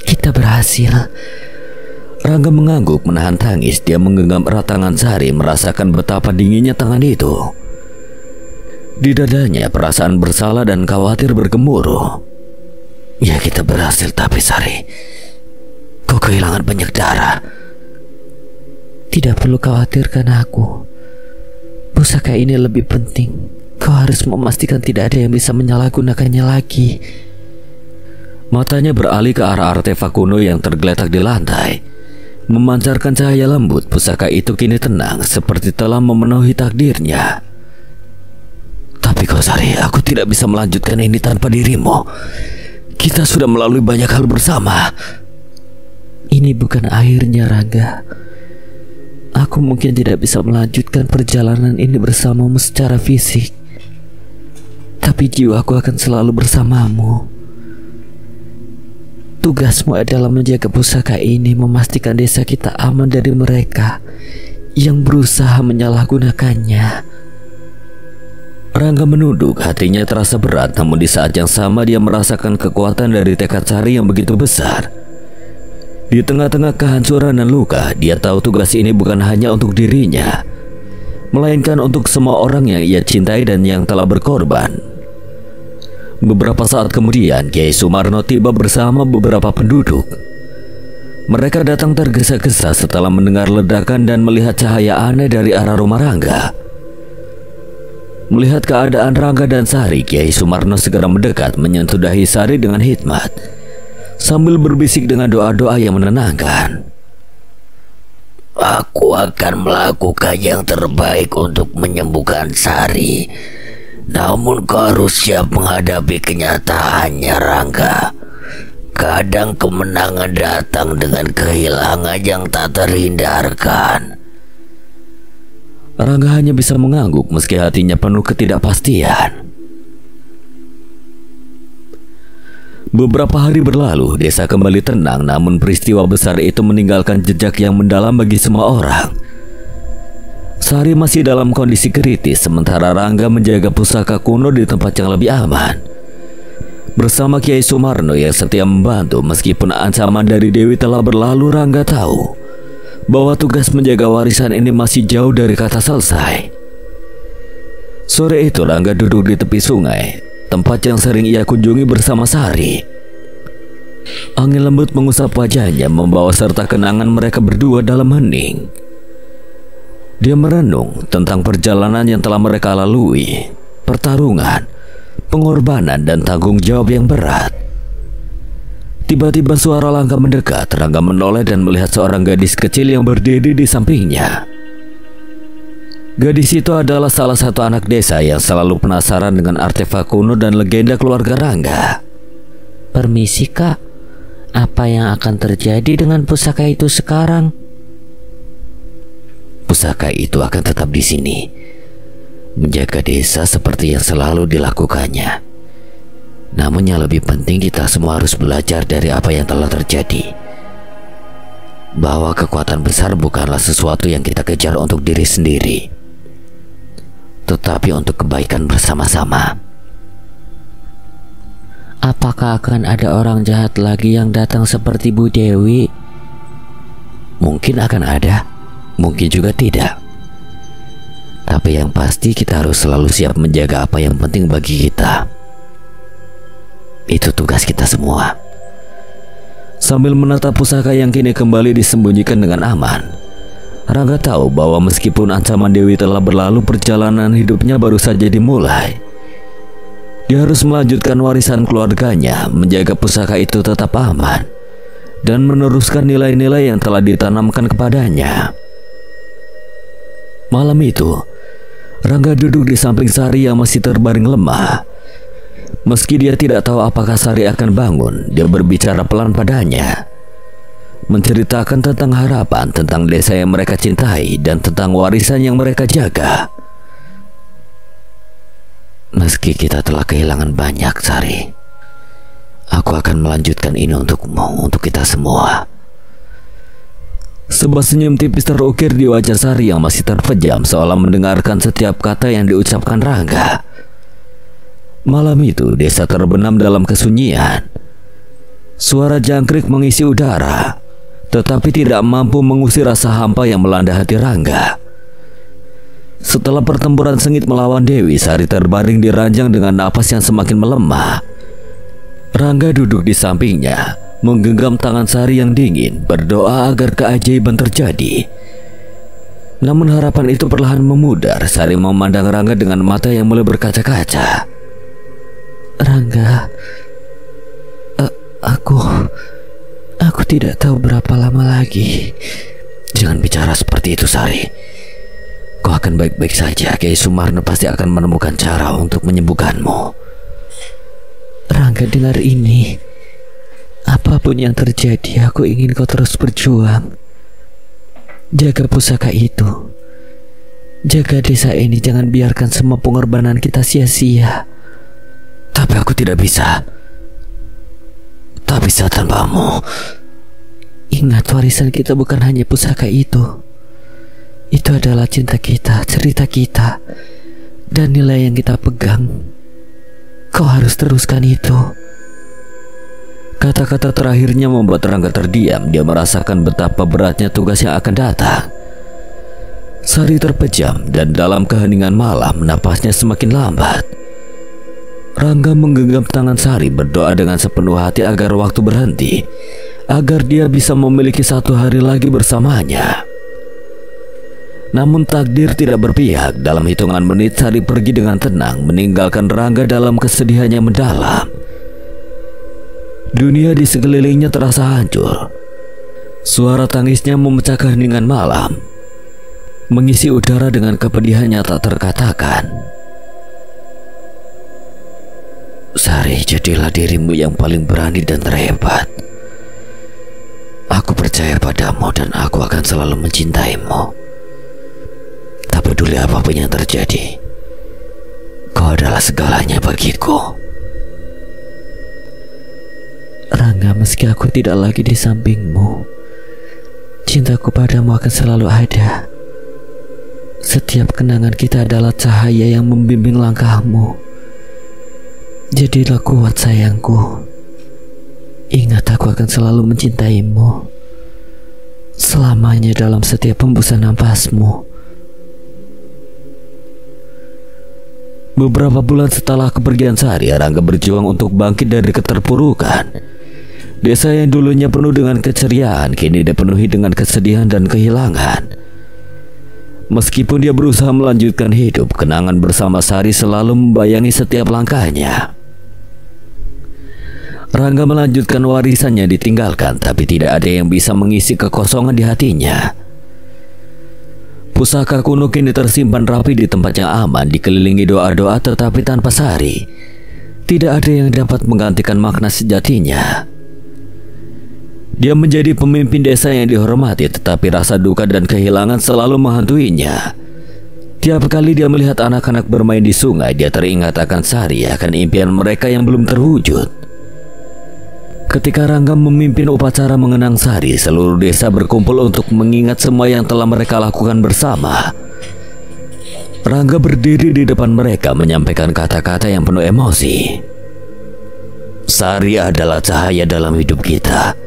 Kita berhasil. Rangga mengangguk menahan tangis. Dia menggenggam erat tangan Sari, merasakan betapa dinginnya tangan itu. Di dadanya perasaan bersalah dan khawatir bergemuruh. Ya, kita berhasil, tapi Sari, kau kehilangan banyak darah. Tidak perlu khawatirkan aku. Pusaka ini lebih penting. Kau harus memastikan tidak ada yang bisa menyalahgunakannya lagi. Matanya beralih ke arah artefak kuno yang tergeletak di lantai, memancarkan cahaya lembut. Pusaka itu kini tenang, seperti telah memenuhi takdirnya. Tapi kau Sari, aku tidak bisa melanjutkan ini tanpa dirimu. Kita sudah melalui banyak hal bersama. Ini bukan akhirnya, Rangga. Aku mungkin tidak bisa melanjutkan perjalanan ini bersamamu secara fisik, tapi jiwaku akan selalu bersamamu. Tugasmu adalah menjaga pusaka ini, memastikan desa kita aman dari mereka yang berusaha menyalahgunakannya. Rangga menunduk, hatinya terasa berat. Namun di saat yang sama dia merasakan kekuatan dari tekad Sari yang begitu besar. Di tengah-tengah kehancuran dan luka, dia tahu tugas ini bukan hanya untuk dirinya, melainkan untuk semua orang yang ia cintai dan yang telah berkorban. Beberapa saat kemudian, Kiai Sumarno tiba bersama beberapa penduduk. Mereka datang tergesa-gesa setelah mendengar ledakan dan melihat cahaya aneh dari arah rumah Rangga. Melihat keadaan Rangga dan Sari, Kiai Sumarno segera mendekat, menyentuh dahi Sari dengan hikmat, sambil berbisik dengan doa-doa yang menenangkan. Aku akan melakukan yang terbaik untuk menyembuhkan Sari. Namun kau harus siap menghadapi kenyataannya, Rangga. Kadang kemenangan datang dengan kehilangan yang tak terhindarkan. Rangga hanya bisa mengangguk meski hatinya penuh ketidakpastian. Beberapa hari berlalu, desa kembali tenang, namun peristiwa besar itu meninggalkan jejak yang mendalam bagi semua orang. Sari masih dalam kondisi kritis, sementara Rangga menjaga pusaka kuno di tempat yang lebih aman. Bersama Kiai Sumarno yang setia membantu, meskipun ancaman dari Dewi telah berlalu, Rangga tahu bahwa tugas menjaga warisan ini masih jauh dari kata selesai. Sore itu Rangga duduk di tepi sungai, tempat yang sering ia kunjungi bersama Sari. Angin lembut mengusap wajahnya, membawa serta kenangan mereka berdua dalam hening. Dia merenung tentang perjalanan yang telah mereka lalui, pertarungan, pengorbanan, dan tanggung jawab yang berat. Tiba-tiba suara langkah mendekat. Rangga menoleh dan melihat seorang gadis kecil yang berdiri di sampingnya. Gadis itu adalah salah satu anak desa yang selalu penasaran dengan artefak kuno dan legenda keluarga Rangga. Permisi, Kak. Apa yang akan terjadi dengan pusaka itu sekarang? Pusaka itu akan tetap di sini, menjaga desa seperti yang selalu dilakukannya. Namun yang lebih penting, kita semua harus belajar dari apa yang telah terjadi. Bahwa kekuatan besar bukanlah sesuatu yang kita kejar untuk diri sendiri, tetapi untuk kebaikan bersama-sama. Apakah akan ada orang jahat lagi yang datang seperti Bu Dewi? Mungkin akan ada, mungkin juga tidak. Tapi yang pasti kita harus selalu siap menjaga apa yang penting bagi kita. Itu tugas kita semua. Sambil menatap pusaka yang kini kembali disembunyikan dengan aman, Rangga tahu bahwa meskipun ancaman Dewi telah berlalu, perjalanan hidupnya baru saja dimulai. Dia harus melanjutkan warisan keluarganya, menjaga pusaka itu tetap aman, dan meneruskan nilai-nilai yang telah ditanamkan kepadanya. Malam itu, Rangga duduk di samping Sari yang masih terbaring lemah. Meski dia tidak tahu apakah Sari akan bangun, dia berbicara pelan padanya, menceritakan tentang harapan, tentang desa yang mereka cintai, dan tentang warisan yang mereka jaga. Meski kita telah kehilangan banyak, Sari, aku akan melanjutkan ini untukmu, untuk kita semua. Sebuah senyum tipis terukir di wajah Sari yang masih terpejam, seolah mendengarkan setiap kata yang diucapkan Rangga. Malam itu desa terbenam dalam kesunyian. Suara jangkrik mengisi udara, tetapi tidak mampu mengusir rasa hampa yang melanda hati Rangga. Setelah pertempuran sengit melawan Dewi, Sari terbaring di ranjang dengan napas yang semakin melemah. Rangga duduk di sampingnya, menggenggam tangan Sari yang dingin, berdoa agar keajaiban terjadi. Namun harapan itu perlahan memudar. Sari memandang Rangga dengan mata yang mulai berkaca-kaca. Rangga, aku tidak tahu berapa lama lagi. Jangan bicara seperti itu, Sari. Kau akan baik-baik saja. Kiai Sumarno pasti akan menemukan cara untuk menyembuhkanmu. Rangga, dengar ini. Apapun yang terjadi, aku ingin kau terus berjuang. Jaga pusaka itu. Jaga desa ini, jangan biarkan semua pengorbanan kita sia-sia. Tapi aku tidak bisa. Tak bisa tanpamu. Ingat, warisan kita bukan hanya pusaka itu. Itu adalah cinta kita, cerita kita, dan nilai yang kita pegang. Kau harus teruskan itu. Kata-kata terakhirnya membuat Rangga terdiam. Dia merasakan betapa beratnya tugas yang akan datang. Sari terpejam dan dalam keheningan malam napasnya semakin lambat. Rangga menggenggam tangan Sari, berdoa dengan sepenuh hati agar waktu berhenti, agar dia bisa memiliki satu hari lagi bersamanya. Namun takdir tidak berpihak. Dalam hitungan menit Sari pergi dengan tenang, meninggalkan Rangga dalam kesedihan yang mendalam. Dunia di sekelilingnya terasa hancur. Suara tangisnya memecah keheningan malam, mengisi udara dengan kepedihan yang tak terkatakan. Sari, jadilah dirimu yang paling berani dan terhebat. Aku percaya padamu dan aku akan selalu mencintaimu. Tak peduli apapun yang terjadi, kau adalah segalanya bagiku. Rangga, meski aku tidak lagi di sampingmu, cintaku padamu akan selalu ada. Setiap kenangan kita adalah cahaya yang membimbing langkahmu. Jadilah kuat, sayangku. Ingat, aku akan selalu mencintaimu selamanya dalam setiap hembusan napasmu. Beberapa bulan setelah kepergian Sari, Rangga berjuang untuk bangkit dari keterpurukan. Desa yang dulunya penuh dengan keceriaan kini dipenuhi dengan kesedihan dan kehilangan. Meskipun dia berusaha melanjutkan hidup, kenangan bersama Sari selalu membayangi setiap langkahnya. Rangga melanjutkan warisannya ditinggalkan, tapi tidak ada yang bisa mengisi kekosongan di hatinya. Pusaka kuno kini tersimpan rapi di tempat yang aman, dikelilingi doa-doa, tetapi tanpa Sari tidak ada yang dapat menggantikan makna sejatinya. Dia menjadi pemimpin desa yang dihormati, tetapi rasa duka dan kehilangan selalu menghantuinya. Tiap kali dia melihat anak-anak bermain di sungai, dia teringat akan Sari, akan impian mereka yang belum terwujud. Ketika Rangga memimpin upacara mengenang Sari, seluruh desa berkumpul untuk mengingat semua yang telah mereka lakukan bersama. Rangga berdiri di depan mereka menyampaikan kata-kata yang penuh emosi. Sari adalah cahaya dalam hidup kita.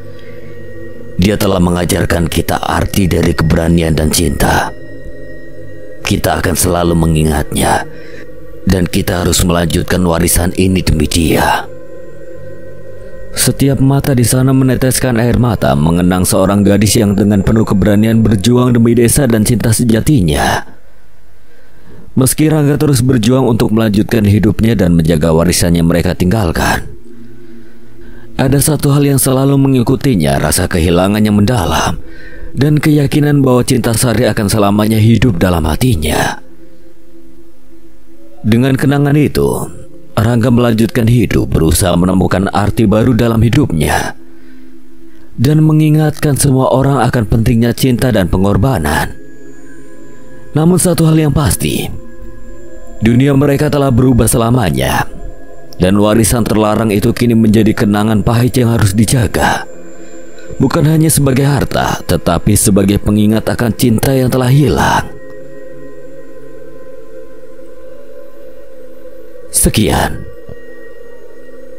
Dia telah mengajarkan kita arti dari keberanian dan cinta. Kita akan selalu mengingatnya, dan kita harus melanjutkan warisan ini demi dia. Setiap mata di sana meneteskan air mata mengenang seorang gadis yang dengan penuh keberanian berjuang demi desa dan cinta sejatinya. Meski Rangga terus berjuang untuk melanjutkan hidupnya dan menjaga warisan yang mereka tinggalkan, ada satu hal yang selalu mengikutinya, rasa kehilangan yang mendalam dan keyakinan bahwa cinta Sari akan selamanya hidup dalam hatinya. Dengan kenangan itu, Rangga melanjutkan hidup, berusaha menemukan arti baru dalam hidupnya, dan mengingatkan semua orang akan pentingnya cinta dan pengorbanan. Namun satu hal yang pasti, Dunia mereka telah berubah selamanya, dan warisan terlarang itu kini menjadi kenangan pahit yang harus dijaga. Bukan hanya sebagai harta, tetapi sebagai pengingat akan cinta yang telah hilang. Sekian.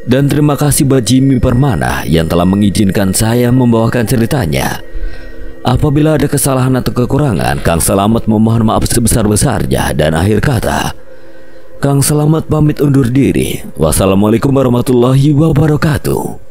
Dan terima kasih buat Jimmy Permana yang telah mengizinkan saya membawakan ceritanya. Apabila ada kesalahan atau kekurangan, Kang Selamat memohon maaf sebesar-besarnya. Dan akhir kata, Kang Selamat pamit undur diri. Wassalamualaikum warahmatullahi wabarakatuh.